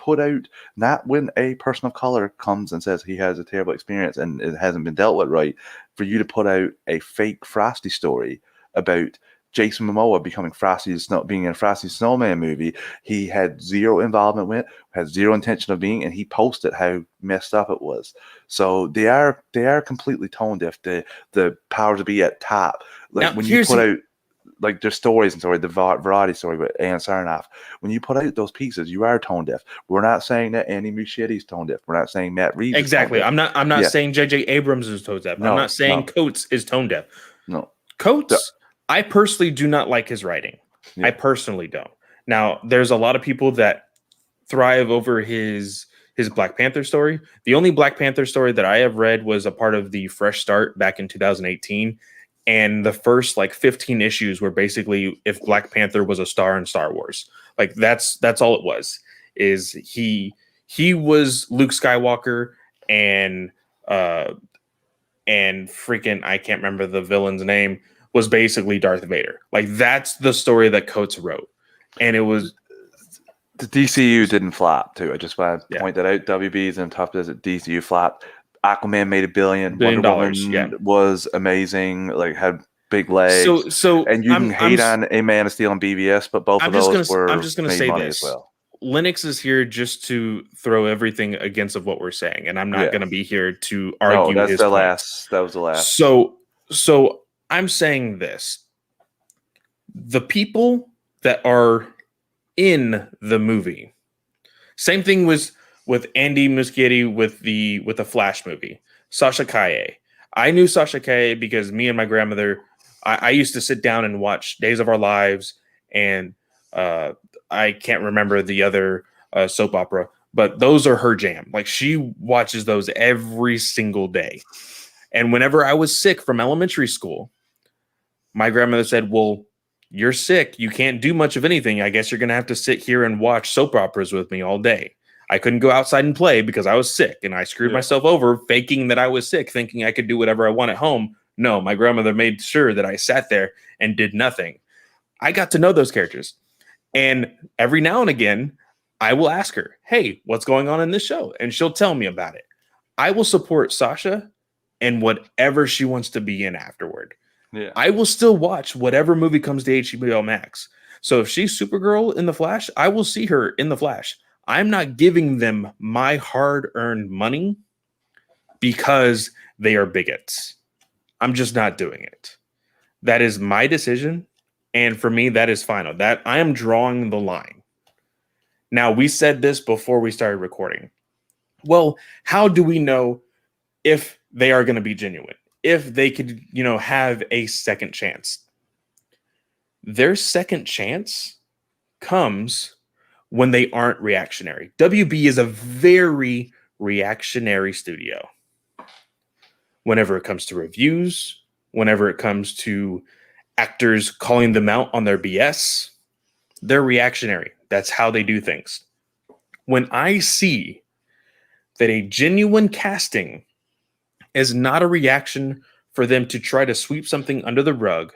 when a person of color comes and says he has a terrible experience and it hasn't been dealt with right, for you to put out a fake Frosty story about Jason Momoa becoming being in a Frosty Snowman movie. He had zero involvement with, had zero intention of being, and he posted how messed up it was. So they are completely tone deaf. The power to be at top. Like now, when you put out like their stories and the variety story with Ann Sarnoff, when you put out those pieces, you are tone deaf. We're not saying that Andy Muschietti's tone deaf. We're not saying Matt Reeves. Exactly. I'm not saying J.J. Abrams is tone deaf. No, I'm not saying Coates is tone deaf. No. Coates, I personally do not like his writing. Yeah. I personally don't. Now, there's a lot of people that thrive over his Black Panther story. The only Black Panther story that I have read was a part of the Fresh Start back in 2018. And the first 15 issues were basically if Black Panther was a star in Star Wars. Like that's all it was. Is he was Luke Skywalker and freaking, I can't remember the villain's name, was basically Darth Vader. Like that's the story that Coates wrote. And it was the DCU didn't flop too. I just want to point that out. WB's in tough as it DCU flopped. Aquaman made $1 billion. Wonder Woman was amazing. Like had big legs. So and you can hate on A Man of Steel and BVS, but both of those were. I'm just going to say this. As well. Linux is here just to throw everything against of what we're saying, and I'm not going to be here to argue. No, that was the last. So I'm saying this. The people that are in the movie. Same thing was with Andy Muschietti with the Flash movie. Sasha Kaye. I knew Sasha Kaye because me and my grandmother, I used to sit down and watch Days of Our Lives, and I can't remember the other soap opera, but those are her jam. Like, she watches those every single day. And whenever I was sick from elementary school, my grandmother said, well, you're sick. You can't do much of anything. I guess you're going to have to sit here and watch soap operas with me all day. I couldn't go outside and play because I was sick, and I screwed myself over faking that I was sick, thinking I could do whatever I want at home. No, my grandmother made sure that I sat there and did nothing. I got to know those characters. And every now and again, I will ask her, hey, what's going on in this show? And she'll tell me about it. I will support Sasha and whatever she wants to be in afterward. Yeah. I will still watch whatever movie comes to HBO Max. So if she's Supergirl in The Flash, I will see her in The Flash. I'm not giving them my hard-earned money because they are bigots. I'm just not doing it. That is my decision. And for me, that is final. That I am drawing the line. Now, we said this before we started recording. Well, how do we know if they are going to be genuine? If they could, have a second chance? Their second chance comes when they aren't reactionary. WB is a very reactionary studio. Whenever it comes to reviews, whenever it comes to actors calling them out on their BS, they're reactionary. That's how they do things. When I see that a genuine casting is not a reaction for them to try to sweep something under the rug,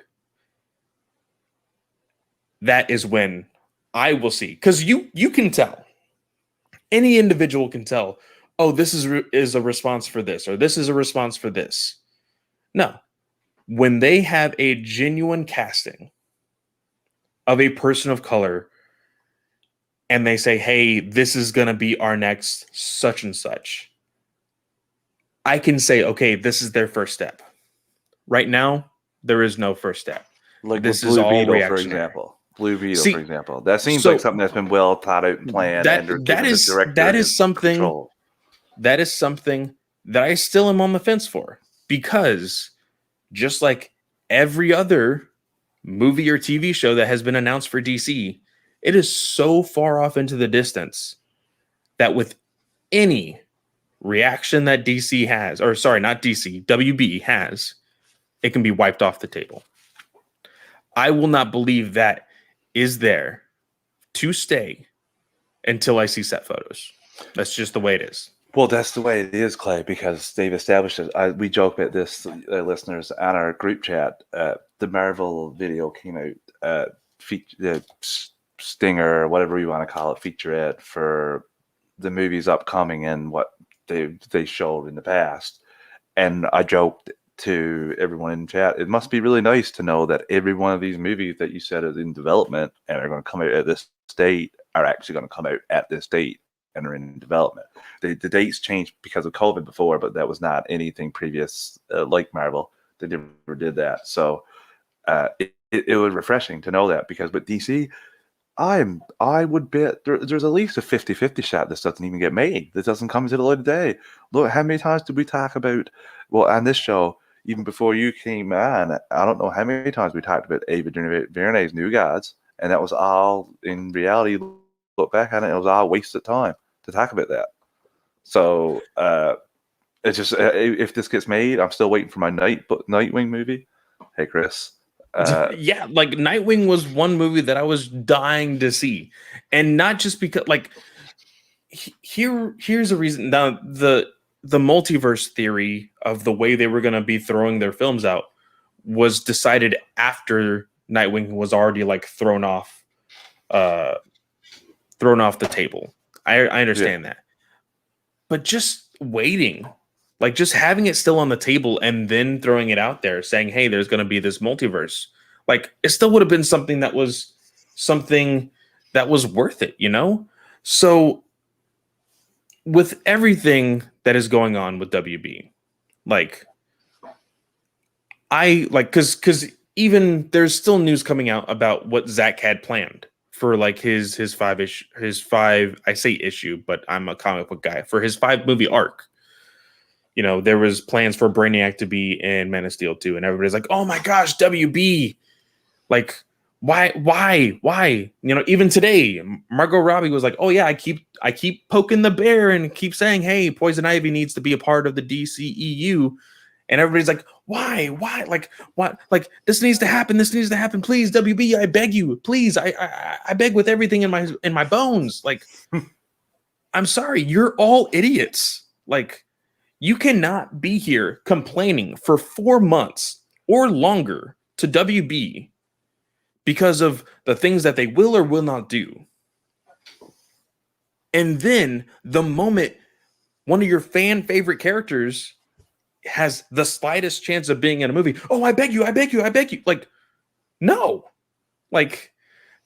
that is when I will see. Because you can tell. Any individual can tell, oh, this is a response for this, or this is a response for this. No. When they have a genuine casting of a person of color and they say, hey, this is going to be our next such and such, I can say, okay, this is their first step. Right now, there is no first step. Like this with is Blue all Beetle, reactionary. for example. Blue Beetle, See, for example. That seems so like something that's been well thought out and planned. That is something control. That is something that I still am on the fence for, because just like every other movie or TV show that has been announced for DC, it is so far off into the distance that with any reaction that DC has, or sorry, not DC, WB has, it can be wiped off the table. I will not believe that is there to stay until I see set photos. That's just the way it is. Well, that's the way it is, Clay, because they've established it. We joke about this, listeners, on our group chat. The Marvel video came out, the stinger, whatever you want to call it, featurette for the movies upcoming and what they showed in the past. And I joked to everyone in chat, it must be really nice to know that every one of these movies that you said is in development and are going to come out at this date are actually going to come out at this date and are in development. The dates changed because of COVID before, but that was not anything previous like Marvel. They never did that. So it was refreshing to know that, because with DC, I would bet there's at least a 50-50 shot this doesn't even get made. This doesn't come to the light of day. Look, how many times did we talk about, well, on this show, even before you came on, I don't know how many times we talked about Ava DuVernay's New Gods, and that was all, in reality, look back on it, it was all wasted time to talk about that. So it's just, if this gets made, I'm still waiting for my Nightwing movie. Hey, Chris. Yeah, like Nightwing was one movie that I was dying to see, and not just because, like, here's a reason. Now, the multiverse theory of the way they were going to be throwing their films out was decided after Nightwing was already like thrown off the table. I understand that, but just waiting, like just having it still on the table and then throwing it out there saying, hey, there's going to be this multiverse. Like, it still would have been something that was worth it, you know? So with everything that is going on with WB, like, I like because even there's still news coming out about what Zach had planned for like his five I say issue, but I'm a comic book guy for his 5 movie arc. There was plans for Brainiac to be in Man of Steel 2, and everybody's like, "Oh my gosh, WB!" Like, why? Even today, Margot Robbie was like, "Oh yeah, I keep poking the bear and keep saying, hey, Poison Ivy needs to be a part of the DCEU," and everybody's like, "Why? Like, what? Like, this needs to happen. This needs to happen. Please, WB, I beg you, please, I beg with everything in my bones." Like, I'm sorry, you're all idiots. Like, you cannot be here complaining for 4 months or longer to WB because of the things that they will or will not do. And then the moment one of your fan favorite characters has the slightest chance of being in a movie, "Oh, I beg you, I beg you, I beg you." Like, no. Like,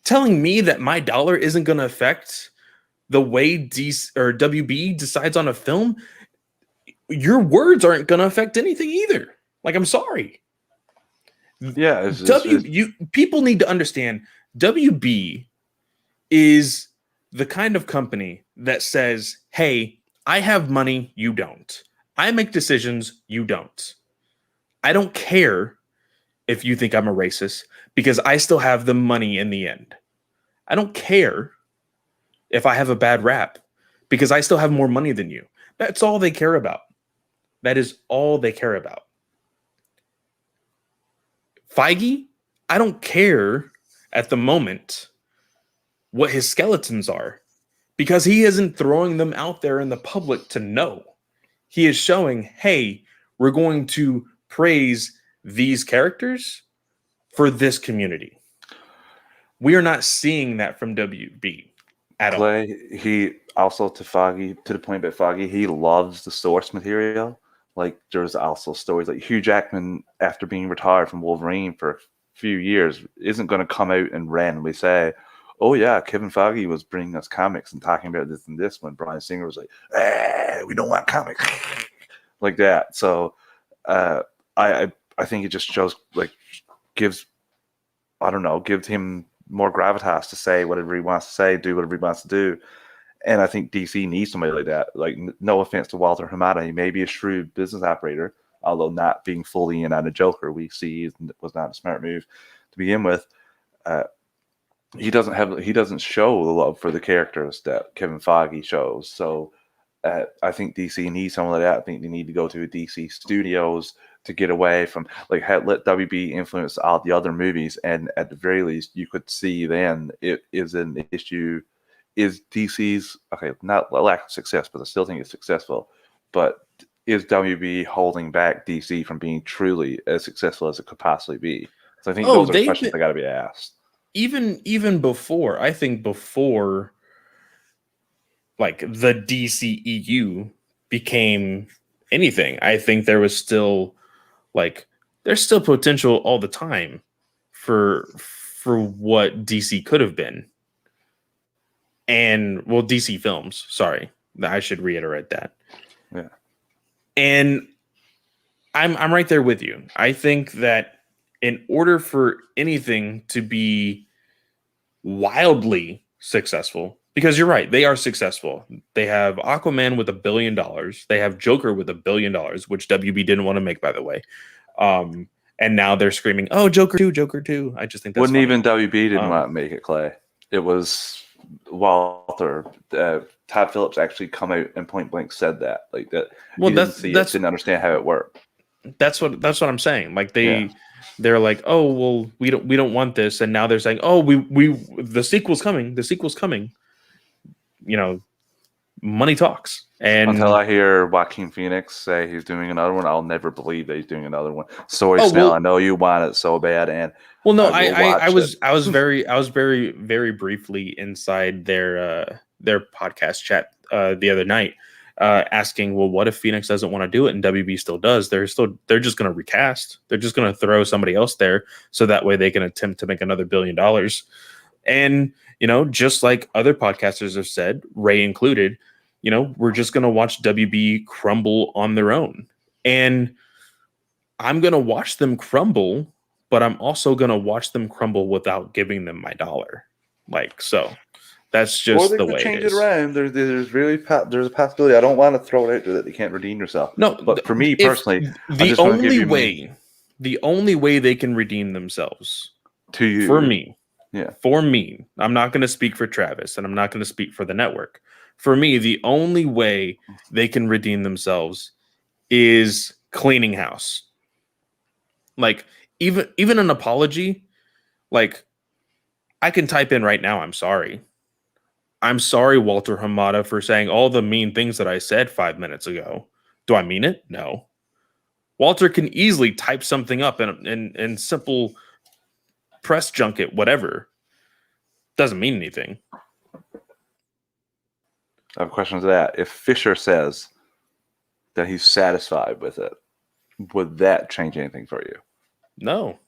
telling me that my dollar isn't going to affect the way DC or WB decides on a film, your words aren't going to affect anything either. Like, I'm sorry. Yeah, People need to understand WB is the kind of company that says, "Hey, I have money, you don't. I make decisions, you don't. I don't care if you think I'm a racist because I still have the money in the end. I don't care if I have a bad rap because I still have more money than you." That's all they care about. That is all they care about. Feige, I don't care at the moment what his skeletons are because he isn't throwing them out there in the public to know. He is showing, hey, we're going to praise these characters for this community. We are not seeing that from WB at Clay, all. he also to the point that Foggy, he loves the source material. Like there's also stories like Hugh Jackman, after being retired from Wolverine for a few years, isn't going to come out and randomly say, "Oh yeah, Kevin Feige was bringing us comics and talking about this and this," when Bryan Singer was like, "We don't want comics," like that. So I think it just shows gives gives him more gravitas to say whatever he wants to say, do whatever he wants to do. And I think DC needs somebody like that. Like, no offense to Walter Hamada, he may be a shrewd business operator, although not being fully in on a Joker, we see was not a smart move to begin with. He doesn't show the love for the characters that Kevin Feige shows. So I think DC needs someone like that. I think they need to go to DC Studios to get away from let WB influence all the other movies, and at the very least, you could see then it is an issue. Is DC's not a lack of success, but I still think it's successful. But is WB holding back DC from being truly as successful as it could possibly be? So I think those are questions that got to be asked. Even before, I think before like the DCEU became anything, I think there was still there's still potential all the time for what DC could have been. And DC films, sorry, I should reiterate that. Yeah. And I'm right there with you. I think that in order for anything to be wildly successful, because you're right, they are successful. They have Aquaman with $1 billion. They have Joker with $1 billion, which WB didn't want to make, by the way. And now they're screaming, "Oh, Joker 2, Joker 2." I just think that's funny. Even WB didn't want to make it, Clay. It was Walter. Todd Phillips actually come out and point blank said that. Like that. Well, he didn't understand how it worked. That's what I'm saying. Like they're like, "Oh, well, we don't want this," and now they're saying, "Oh, the sequel's coming. The sequel's coming." Money talks. And until I hear Joaquin Phoenix say he's doing another one, I'll never believe that he's doing another one. Sorry, Snell, I know you want it so bad, and I was very very briefly inside their podcast chat the other night, asking, well, what if Phoenix doesn't want to do it and WB still does? They're just going to recast. They're just going to throw somebody else there so that way they can attempt to make another $1 billion. And just like other podcasters have said, Ray included, we're just going to watch WB crumble on their own. And I'm going to watch them crumble, but I'm also going to watch them crumble without giving them my dollar. Like, so that's Or just they the could way it change it is. around. There's really there's a possibility. I don't want to throw it out there that they can't redeem themselves. No, But for me if personally, I'm the just going to give only you me way, the only way they can redeem themselves to for you. me, Yeah. I'm not going to speak for Travis and I'm not going to speak for the network. For me, the only way they can redeem themselves is cleaning house. Like even an apology, like I can type in right now, I'm sorry. I'm sorry, Walter Hamada, for saying all the mean things that I said 5 minutes ago. Do I mean it? No. Walter can easily type something up in simple press junket, whatever. Doesn't mean anything. I have a question to that. If Fisher says that he's satisfied with it, would that change anything for you? No.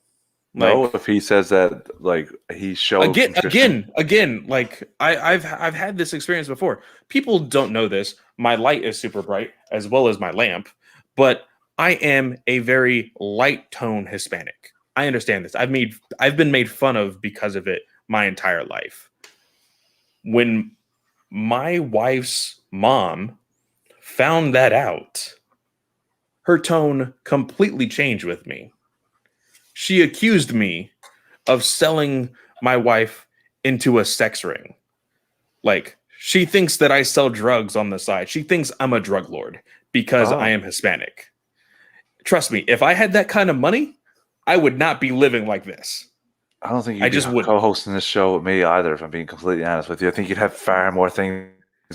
No, Like if he says that, like he showed contrition. again, like I've had this experience before. People don't know this. My light is super bright as well as my lamp, but I am a very light tone Hispanic. I understand this. I've been made fun of because of it my entire life. When my wife's mom found that out, her tone completely changed with me. She accused me of selling my wife into a sex ring. Like, she thinks that I sell drugs on the side. She thinks I'm a drug lord because I Oh, am Hispanic. Trust me, if I had that kind of money, I would not be living like this. I don't think I you'd be just wouldn't. co-hosting this show with me either, if I'm being completely honest with you. I think you'd have far more things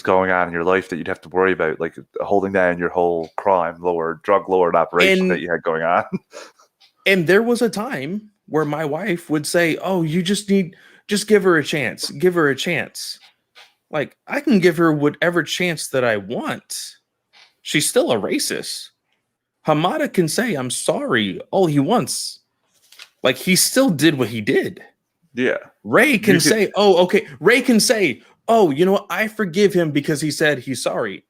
going on in your life that you'd have to worry about, like holding down your whole crime lord, drug lord operation that And you had going on. and there was a time where my wife would say, "Oh, just give her a chance. Give her a chance." Like, I can give her whatever chance that I want. She's still a racist. Hamada can say, I'm sorry, all he wants. Like, he still did what he did. Yeah. Ray can You could, say, oh, okay. Ray can say, oh, you know what? I forgive him because he said he's sorry.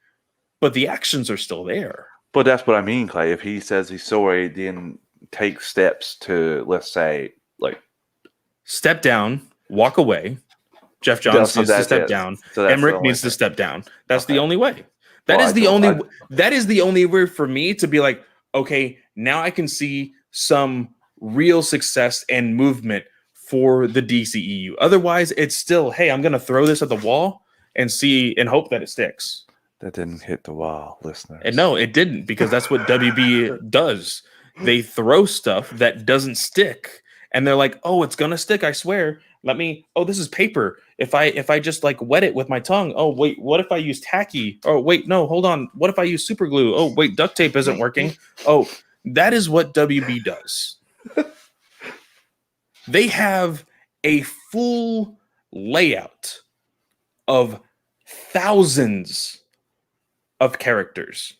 But the actions are still there. but that's what I mean, Clay. If he says he's sorry, then take steps to, let's say, like, Step down, walk away. Jeff Johns so needs to that's step it. down. So that's the Emmerich only needs to thing. step down. That's the Okay. only way. Well, I don't. That is the only way for me to be like, okay, now I can see some real success and movement for the DCEU. Otherwise, it's still, hey, I'm gonna throw this at the wall and see and hope that it sticks. That didn't hit the wall, And listeners. no, it didn't, because that's what WB does. They throw stuff that doesn't stick, and they're like, "Oh, it's gonna stick, I swear. Let me. Oh, this is paper. If I just like wet it with my tongue. Oh wait, what if I use tacky? Oh wait, no, hold on. What if I use super glue? Oh wait, duct tape isn't working. Oh, that is what WB does. They have a full layout of thousands of characters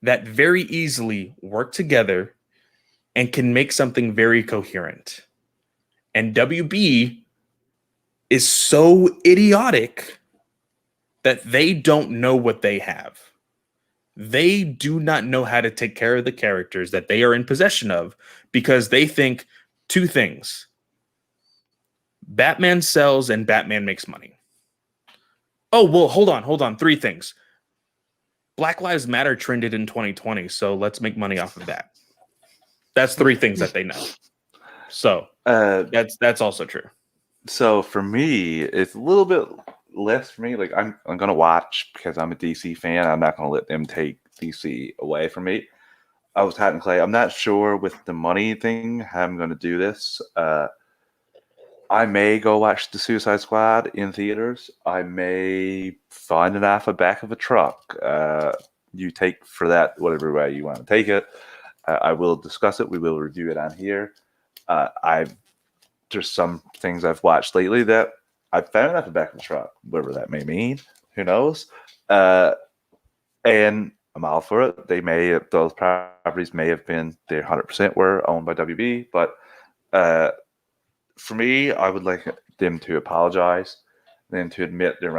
that very easily work together and can make something very coherent. And WB is so idiotic that they don't know what they have. They do not know how to take care of the characters that they are in possession of, because they think two things: Batman sells and Batman makes money. Oh, well, hold on. Three things. Black Lives Matter trended in 2020, so let's make money off of that. That's three things that they know. So that's also true. So for me, it's a little bit less for me. Like I'm gonna watch because I'm a DC fan. I'm not gonna let them take DC away from me. I was having Clay. I'm not sure with the money thing how I'm gonna do this. I may go watch the Suicide Squad in theaters. I may find it off the back of a truck. You take for that whatever way you want to take it. I will discuss it. We will review it on here. There's some things I've watched lately that I found at the back of the truck, whatever that may mean. Who knows? And I'm all for it. Those properties may have been, they 100% were owned by WB, but for me, I would like them to apologize, them to admit their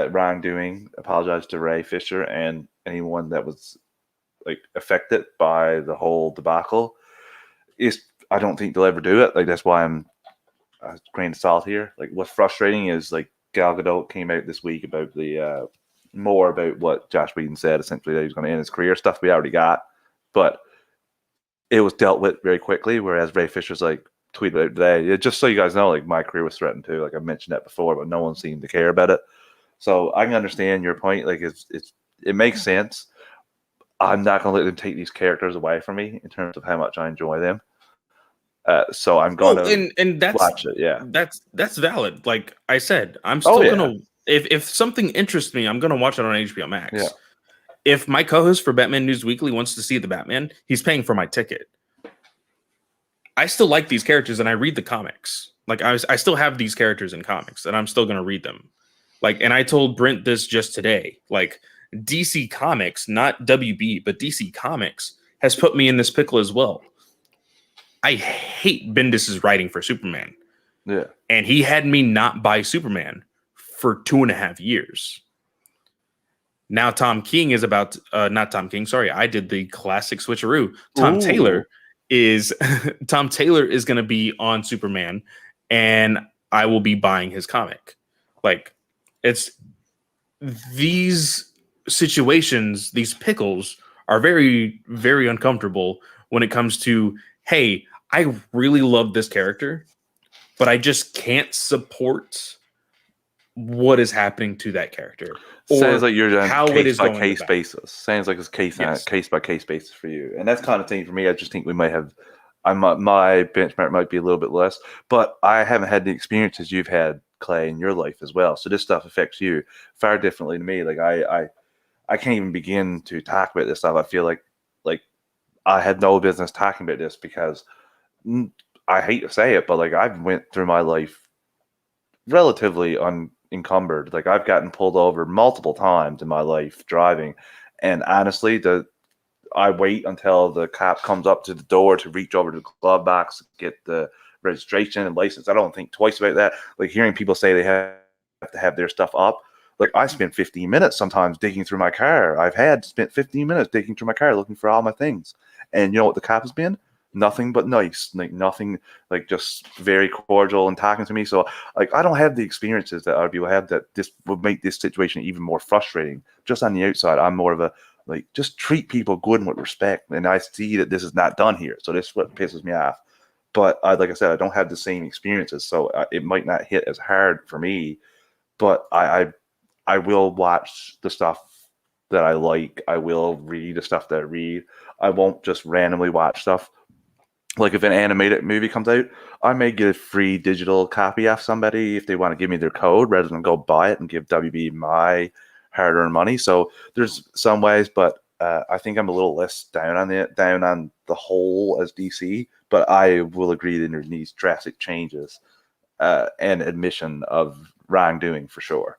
wrongdoing, apologize to Ray Fisher and anyone that was like affected by the whole debacle. I don't think they'll ever do it. Like, that's why I'm a grain of salt here. Like, what's frustrating is like Gal Gadot came out this week about the more about what Josh Whedon said, essentially that he's going to end his career, stuff we already got, but it was dealt with very quickly. Whereas Ray Fisher's like tweeted out today, just so you guys know, like my career was threatened too. Like I've mentioned that before, but no one seemed to care about it. So I can understand your point. Like it makes sense. I'm not going to let them take these characters away from me in terms of how much I enjoy them. So I'm going to and that's watch it. Yeah, that's valid. Like I said, I'm still gonna if something interests me, I'm gonna watch it on HBO Max. Yeah. If my co-host for Batman News Weekly wants to see the Batman, he's paying for my ticket. I still like these characters, and I read the comics. Like I still have these characters in comics, and I'm still gonna read them. Like, and I told Brent this just today. Like DC Comics, not WB, but DC Comics has put me in this pickle as well. I hate Bendis's writing for Superman. Yeah. And he had me not buy Superman for 2.5 years. Now Tom King is about not Tom King, sorry, I did the classic switcheroo. Tom Taylor is going to be on Superman, and I will be buying his comic. Like, it's these situations, these pickles are very, very uncomfortable when it comes to, hey, I really love this character, but I just can't support what is happening to that character. Sounds like you're on how case by case basis. Sounds like it's case by case basis for you, and that's kind of thing for me. I just think we might have. My benchmark might be a little bit less, but I haven't had the experiences you've had, Clay, in your life as well. So this stuff affects you far differently to me. Like I can't even begin to talk about this stuff. I feel like I had no business talking about this because I hate to say it, but like I've went through my life relatively unencumbered. Like I've gotten pulled over multiple times in my life driving, and honestly, I wait until the cop comes up to the door to reach over to the glove box to get the registration and license. I don't think twice about that. Like hearing people say they have to have their stuff up. Like I spend 15 minutes sometimes digging through my car. I've spent 15 minutes digging through my car looking for all my things. And you know what the cop has been? Nothing but nice. Like nothing, like just very cordial and talking to me. So like I don't have the experiences that other people have that this would make this situation even more frustrating. Just on the outside, I'm more of a like just treat people good and with respect. And I see that this is not done here. So this is what pisses me off. But like I said, I don't have the same experiences. So it might not hit as hard for me. But I will watch the stuff that I like. I will read the stuff that I read. I won't just randomly watch stuff. Like if an animated movie comes out, I may get a free digital copy off somebody if they want to give me their code rather than go buy it and give WB my hard-earned money. So there's some ways, but I think I'm a little less down on the whole as DC. But I will agree that there needs drastic changes and admission of wrongdoing for sure.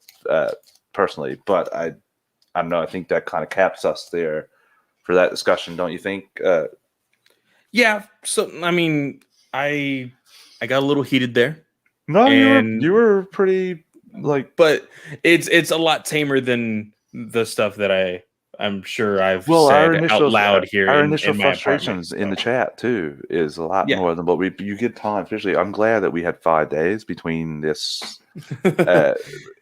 Personally, but I don't know. I think that kind of caps us there for that discussion, don't you think? Yeah. So I mean, I got a little heated there. No, you were pretty like, but it's a lot tamer than the stuff that I'm sure I've said out loud here. Our initial in frustrations in the chat too is a lot more than what you get time. Especially, I'm glad that we had 5 days between this.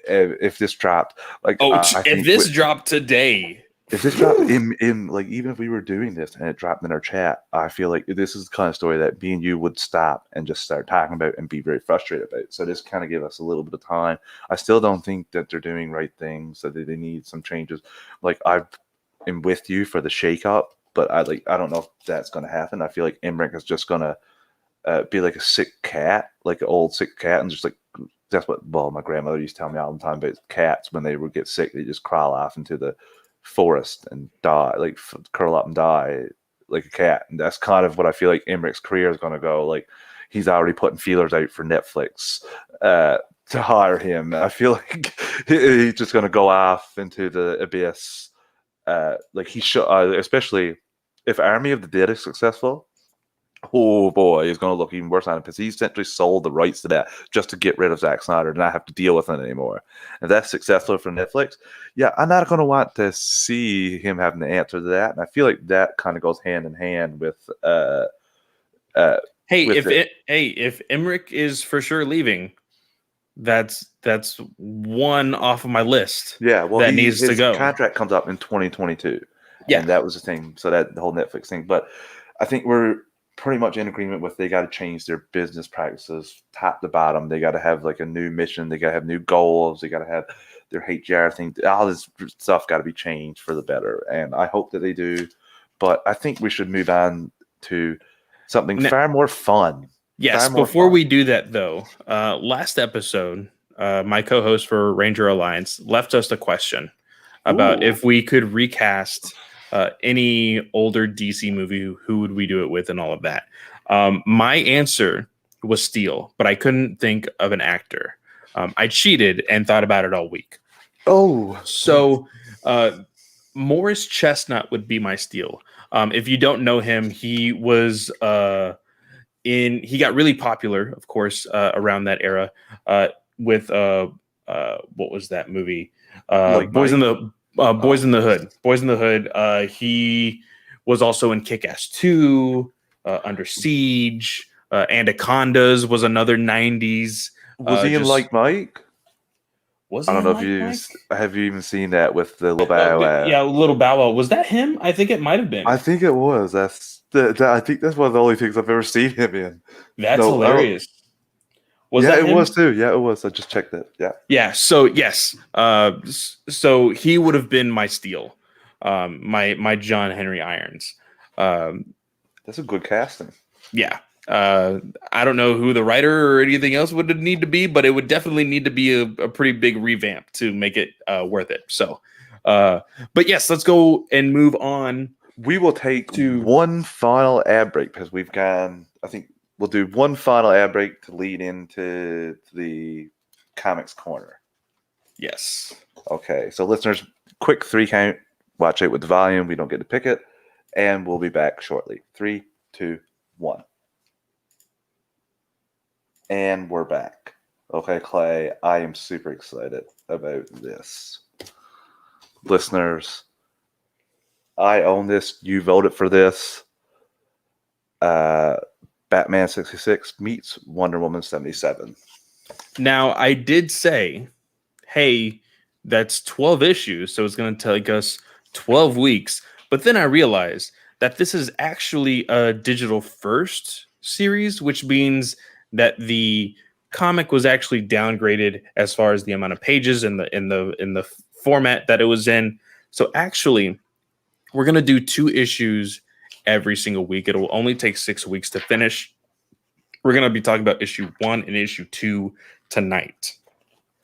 If this dropped, like, if this dropped today. If this dropped in like, even if we were doing this and it dropped in our chat, I feel like this is the kind of story that me and you would stop and just start talking about and be very frustrated about. So this kind of give us a little bit of time. I still don't think that they're doing right things, that they need some changes. Like I am with you for the shakeup, but I don't know if that's going to happen. I feel like Emmerich is just going to be like a sick cat, like an old sick cat, and just like that's what my grandmother used to tell me all the time about cats. When they would get sick, they just crawl off into the forest and die, like curl up and die like a cat. And that's kind of what I feel like Emmerich's career is going to go. Like he's already putting feelers out for Netflix to hire him. I feel like he's just going to go off into the abyss. Like he should, especially if Army of the Dead is successful. oh boy, it's going to look even worse on him because he's essentially sold the rights to that just to get rid of Zack Snyder and not have to deal with it anymore. If that's successful for Netflix, yeah, I'm not going to want to see him having to answer to that. And I feel like that kind of goes hand in hand uh, Hey, with it. if Emmerich is for sure leaving, that's one off of my list Yeah, well, that needs to his go. contract comes up in 2022, Yeah. and that was the thing. So that the whole Netflix thing, but I think we're pretty much in agreement with they got to change their business practices top to bottom. They got to have like a new mission. They got to have new goals. They got to have their HGR thing. All this stuff got to be changed for the better, and I hope that they do. But I think we should move on to something Now, far more fun. yes, Far more before fun. we do that though, last episode, my co-host for Ranger Alliance left us a question about Ooh. if we could recast any older DC movie, who would we do it with, and all of that. My answer was Steel, but I couldn't think of an actor. I cheated and thought about it all week. Oh, So Morris Chestnut would be my Steel. If you don't know him, he was he got really popular, of course, around that era with what was that movie? like Boys in Mike. the Boys in the Hood. Boys in the Hood. He was also in Kick-Ass 2, Under Siege, Anacondas was another 90s. Was he in Just Like Mike? was I he don't in know if Like Mike? have you even seen that with the little bow wow. Yeah, Little Bow Wow. Was that him? I think it might have been. I think it was. I think that's one of the only things I've ever seen him in. That's No, I don't. hilarious. Was Yeah, that it was him? too. Yeah, it was. I just checked it. Yeah, Yeah. So yes. So he would have been my Steel, my John Henry Irons. Um, that's a good casting. yeah. I don't know who the writer or anything else would need to be, but it would definitely need to be a pretty big revamp to make it worth it. So, but yes, let's go and move on. We will take To- one final ad break because we've gone. I think we'll do one final ad break to lead into the comics corner. Yes. Okay, so listeners, quick 3 count. Watch it with the volume. We don't get to pick it, and we'll be back shortly. 3, 2, 1. And we're back. Okay, Clay, I am super excited about this. Listeners, I own this. You voted for this. Batman 66 meets Wonder Woman 77. Now I did say, hey, that's 12 issues, so it's going to take us 12 weeks. But then I realized that this is actually a digital first series, which means that the comic was actually downgraded as far as the amount of pages in the format that it was in. So actually, we're going to do 2 issues every single week. It will only take 6 weeks to finish. We're going to be talking about issue 1 and issue 2 tonight.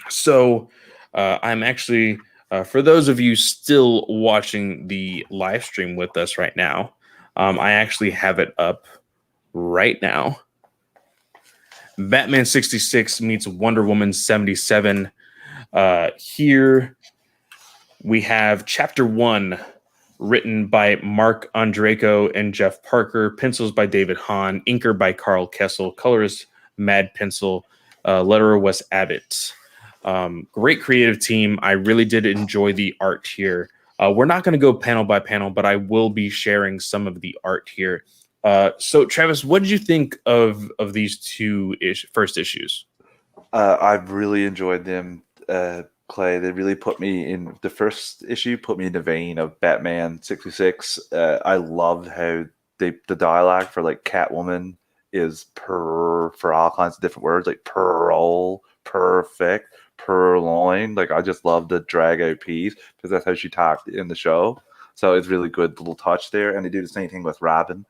So I'm actually, for those of you still watching the live stream with us right now, I actually have it up right now. Batman 66 meets Wonder Woman 77. Here we have chapter 1, written by Mark Andreyko and Jeff Parker, pencils by David Hahn, inker by Carl Kessel, colorist Mad Pencil, letterer Wes Abbott. Great creative team. I really did enjoy the art here. We're not going to go panel by panel, but I will be sharing some of the art here. So, Travis, what did you think of these 2 first issues? I've really enjoyed them, Clay. They really put me in the first issue, put me in the vein of Batman 66. I loved how the dialogue for like Catwoman is for all kinds of different words, like parole, perfect, purloin. Like I just love the drag out P's because that's how she talked in the show. So it's really good little touch there. And they do the same thing with Robin.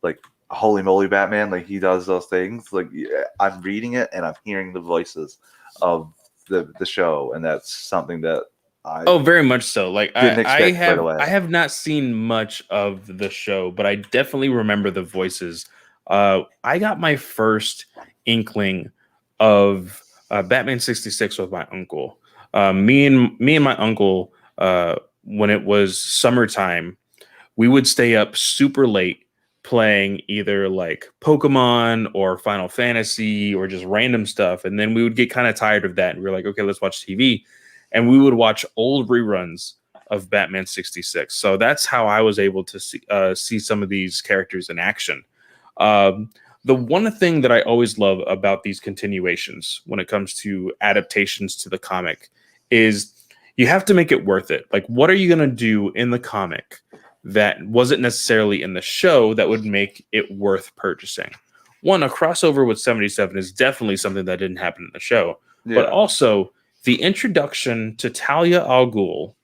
Like holy moly, Batman! Like he does those things. Like I'm reading it and I'm hearing the voices of the show, and that's something that I very much so. Like didn't expect right away. I have not seen much of the show, but I definitely remember the voices. I got my first inkling of Batman 66 with my uncle. Me and my uncle, when it was summertime, we would stay up super late playing either like Pokemon or Final Fantasy or just random stuff. And then we would get kind of tired of that. And we were like, okay, let's watch TV. And we would watch old reruns of Batman 66. So that's how I was able to see some of these characters in action. The one thing that I always love about these continuations when it comes to adaptations to the comic is you have to make it worth it. Like, what are you going to do in the comic that wasn't necessarily in the show that would make it worth purchasing? One, a crossover with 77 is definitely something that didn't happen in the show, but also the introduction to Talia al Ghul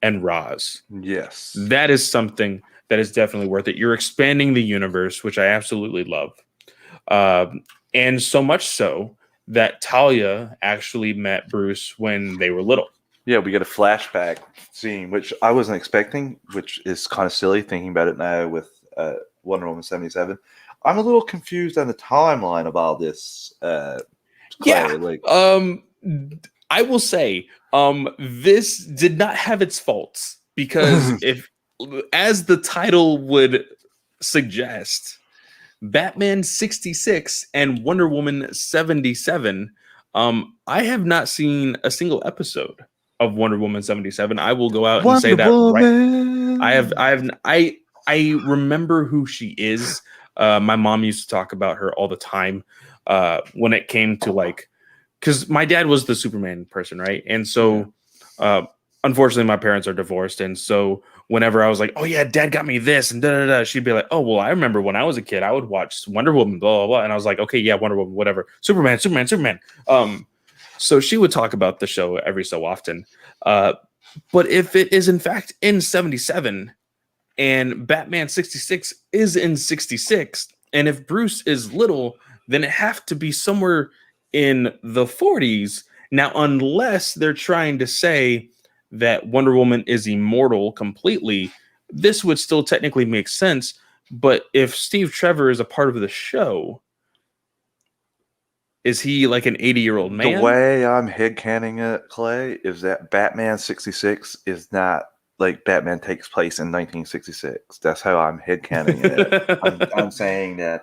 and Ra's. Yes. That is something that is definitely worth it. You're expanding the universe, which I absolutely love. And so much so that Talia actually met Bruce when they were little. Yeah, we get a flashback scene, which I wasn't expecting, which is kind of silly thinking about it now with Wonder Woman 77. I'm a little confused on the timeline of all this. Clay. I will say this did not have its faults because if, as the title would suggest, Batman 66 and Wonder Woman 77, I have not seen a single episode of Wonder Woman 77. I will go out and say that right. I remember who she is. My mom used to talk about her all the time when it came to like, because my dad was the Superman person, right? And so unfortunately my parents are divorced, and so whenever I was like, oh yeah, dad got me this and da-da-da, she'd be like, oh well, I remember when I was a kid I would watch Wonder Woman, blah blah blah, and I was like, okay, yeah, Wonder Woman, whatever, Superman. So she would talk about the show every so often, but if it is in fact in 77 and Batman 66 is in 66, and if Bruce is little, then it have to be somewhere in the 40s now, unless they're trying to say that Wonder Woman is immortal completely. This would still technically make sense, but if Steve Trevor is a part of the show, is he like an 80-year-old man? The way I'm headcanon it, Clay, is that Batman 66 is not like Batman takes place in 1966. That's how I'm headcanoning it. I'm saying that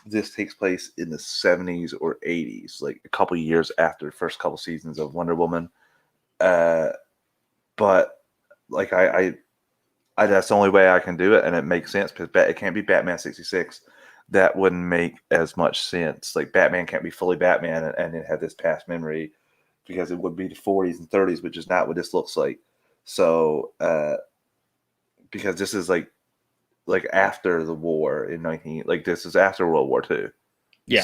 this takes place in the 70s or 80s, like a couple years after the first couple seasons of Wonder Woman. But like I that's the only way I can do it, and it makes sense because it can't be Batman 66. That wouldn't make as much sense. Like Batman can't be fully Batman and then have this past memory, because it would be the 40s and 30s, which is not what this looks like. So because this is like after the war in this is after World War II. Yeah.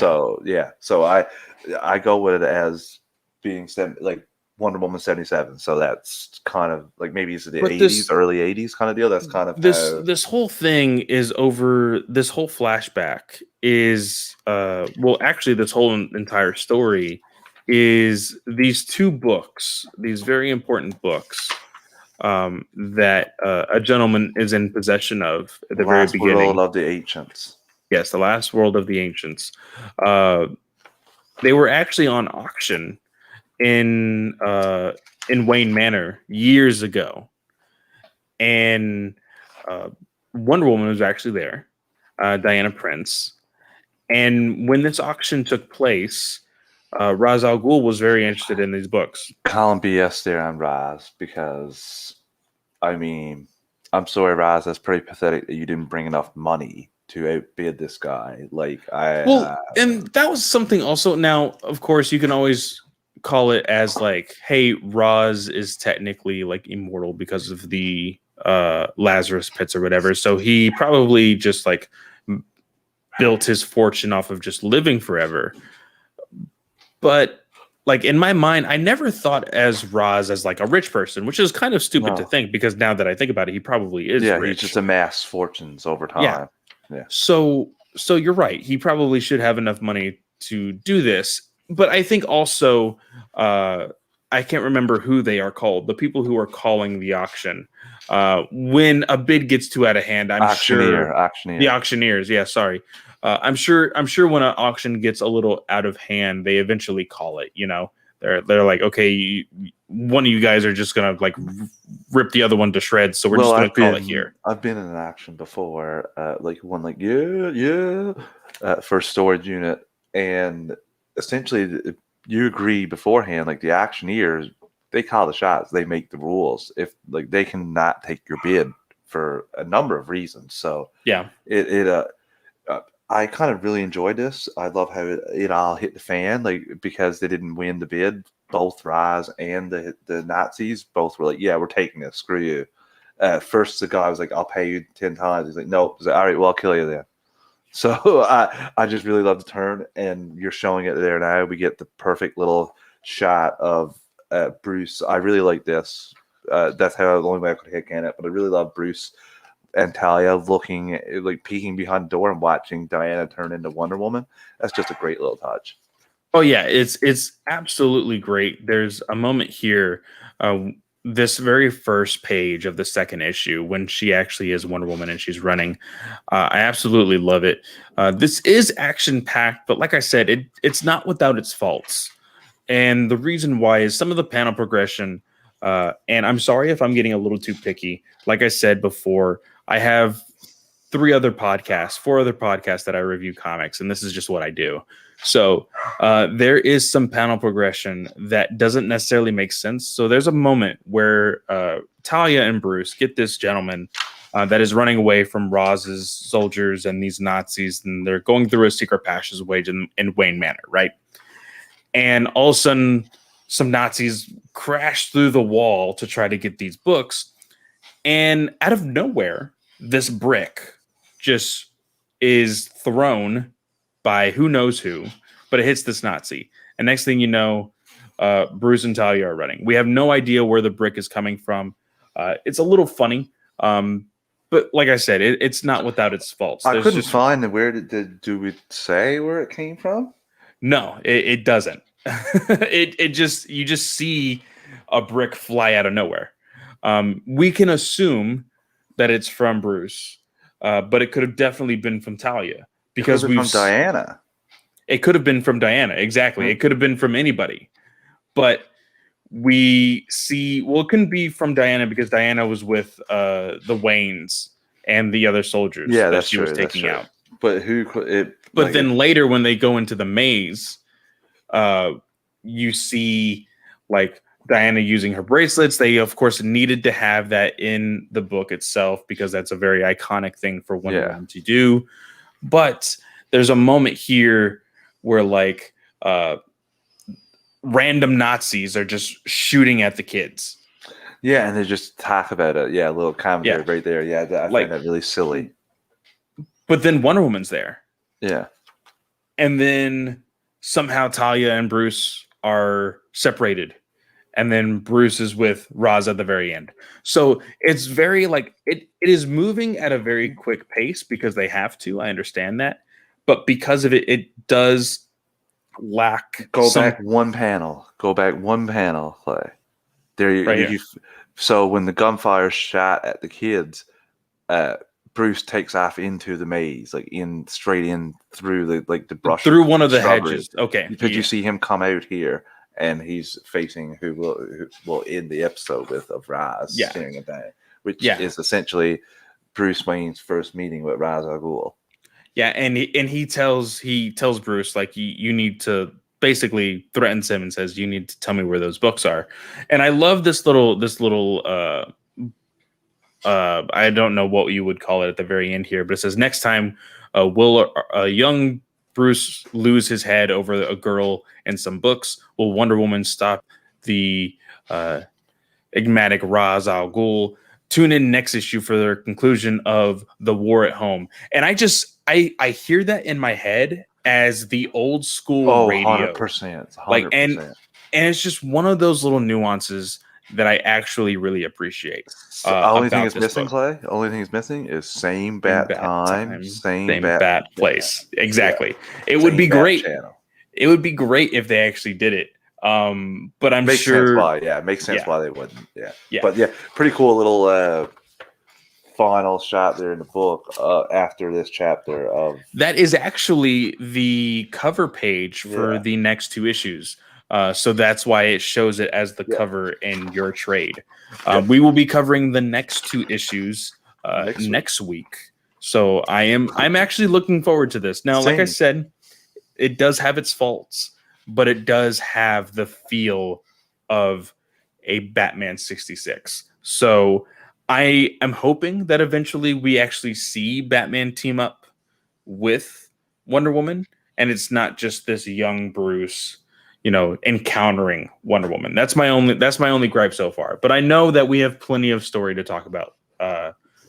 So I go with it as being like Wonder Woman 77. So that's kind of like maybe it's the 80s, early 80s kind of deal. That's kind of this whole thing is over. This whole flashback is actually this whole entire story is these two books, these very important books that a gentleman is in possession of at the very beginning. World of the Ancients. Yes, the Last World of the Ancients. They were actually on auction in Wayne Manor years ago, and Wonder Woman was actually there, Diana Prince. And when this auction took place, Ra's al Ghul was very interested in these books. Colin BS there on Ra's, because I mean, I'm sorry, Ra's, that's pretty pathetic that you didn't bring enough money to outbid this guy. And that was something also. Now, of course, you can always call it as like, hey, Ra's is technically like immortal because of the Lazarus pits or whatever. So he probably just like built his fortune off of just living forever. But like in my mind, I never thought as Ra's as like a rich person, which is kind of stupid to think, because now that I think about it, he probably is rich. He just amassed fortunes over time. Yeah. So you're right. He probably should have enough money to do this. But I think also, I can't remember who they are called. The people who are calling the auction. When a bid gets too out of hand, Auctioneer. The auctioneers. Yeah, sorry. I'm sure when an auction gets a little out of hand, they eventually call it. They're like, okay, one of you guys are just gonna like rip the other one to shreds, so we're just gonna call it here. I've been in an action before, first storage unit, and essentially you agree beforehand, like the auctioneers, they call the shots, they make the rules. If like they cannot take your bid for a number of reasons, so yeah, I kind of really enjoyed this. I love how it all hit the fan, like because they didn't win the bid. Both Rise and the Nazis both were like, "Yeah, we're taking this. Screw you." First, the guy was like, "I'll pay you 10 times." He's like, "No." He's like, "All right, well, I'll kill you then." So I just really love the turn, and you're showing it there now. We get the perfect little shot of Bruce. I really like this. That's how the only way I could hit it, but I really love Bruce and Talia looking, like peeking behind the door and watching Diana turn into Wonder Woman. That's just a great little touch. Oh yeah, it's absolutely great. There's a moment here, this very first page of the second issue when she actually is Wonder Woman and she's running. I absolutely love it. This is action packed, but like I said, it's not without its faults. And the reason why is some of the panel progression. And I'm sorry if I'm getting a little too picky. Like I said before, I have four other podcasts that I review comics, and this is just what I do. So there is some panel progression that doesn't necessarily make sense. So there's a moment where Talia and Bruce get this gentleman that is running away from Roz's soldiers and these Nazis, and they're going through a secret passageway in Wayne Manor, right? And all of a sudden, some Nazis crash through the wall to try to get these books. And out of nowhere, this brick just is thrown by who knows who, but it hits this Nazi. And next thing you know, Bruce and Talia are running. We have no idea where the brick is coming from. It's a little funny. But like I said, it's not without its faults. I couldn't find do we say where it came from? No, it doesn't. You just see a brick fly out of nowhere. We can assume that it's from Bruce, but it could have definitely been from Talia because from Diana. It could have been from Diana, exactly. Mm-hmm. It could have been from anybody, but we see. Well, it couldn't be from Diana because Diana was with the Waynes and the other soldiers. Yeah, that she was taking out. But who? But then later, when they go into the maze, you see like Diana using her bracelets. They, of course, needed to have that in the book itself because that's a very iconic thing for Wonder Woman to do. But there's a moment here where like random Nazis are just shooting at the kids. Yeah, and they just talk about it. Yeah, a little commentary right there. Yeah, I find that really silly. But then Wonder Woman's there. Yeah. And then somehow Talia and Bruce are separated. And then Bruce is with Roz at the very end. So it's very like it is moving at a very quick pace because they have to. I understand that. But because of it, it does lack. Go back one panel, Clay. There so when the gunfire shot at the kids, Bruce takes off into the maze, like straight in through the brush, through one of the hedges. Okay, because you see him come out here, and he's facing who will end the episode of Ra's staring at that, which is essentially Bruce Wayne's first meeting with Ra's al Ghul. Yeah, and he tells Bruce like you need to basically threatens him and says you need to tell me where those books are. And I love this little I don't know what you would call it at the very end here, but it says next time will a young Bruce lose his head over a girl and some books? Will Wonder Woman stop the enigmatic Ra's al Ghul? Tune in next issue for the conclusion of The War at Home. And I hear that in my head as the old school radio. 100%. Like, and it's just one of those little nuances that I actually really appreciate. The only thing is missing, Clay. The only thing is missing is same bat time, same bat place. Exactly. It would be great. Channel. It would be great if they actually did it. But I'm makes sure. Sense why, it makes sense why they wouldn't. Yeah. But pretty cool little final shot there in the book after this chapter of that is actually the cover page for the next two issues. So that's why it shows it as the Yeah. cover in your trade. Yeah. We will be covering the next 2 issues next week. So I'm actually looking forward to this. Now, like I Same. said, it does have its faults, but it does have the feel of a Batman 66. So I am hoping that eventually we actually see Batman team up with Wonder Woman, and it's not just this young Bruce, encountering Wonder Woman. That's my only gripe so far. But I know that we have plenty of story to talk about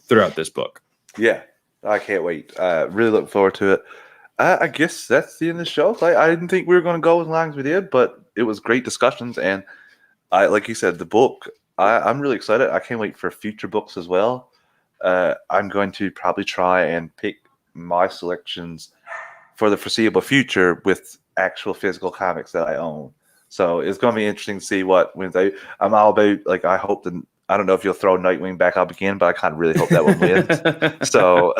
throughout this book. Yeah, I can't wait. Really looking forward to it. I guess that's the end of the show. I didn't think we were going to go as long as we did, but it was great discussions. And like you said, the book, I'm really excited. I can't wait for future books as well. I'm going to probably try and pick my selections for the foreseeable future with actual physical comics that I own. So it's going to be interesting to see what wins. I'm all about, I hope that, I don't know if you'll throw Nightwing back up again, but I kind of really hope that one wins. So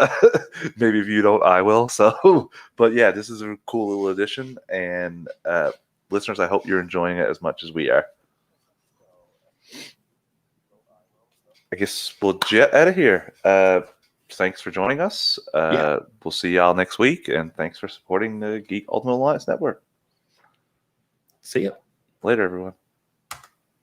maybe if you don't, I will. So, but yeah, this is a cool little addition. And listeners, I hope you're enjoying it as much as we are. I guess we'll jet out of here. Thanks for joining us. We'll see y'all next week, and thanks for supporting the Geek Ultimate Alliance Network. See ya. Later, everyone.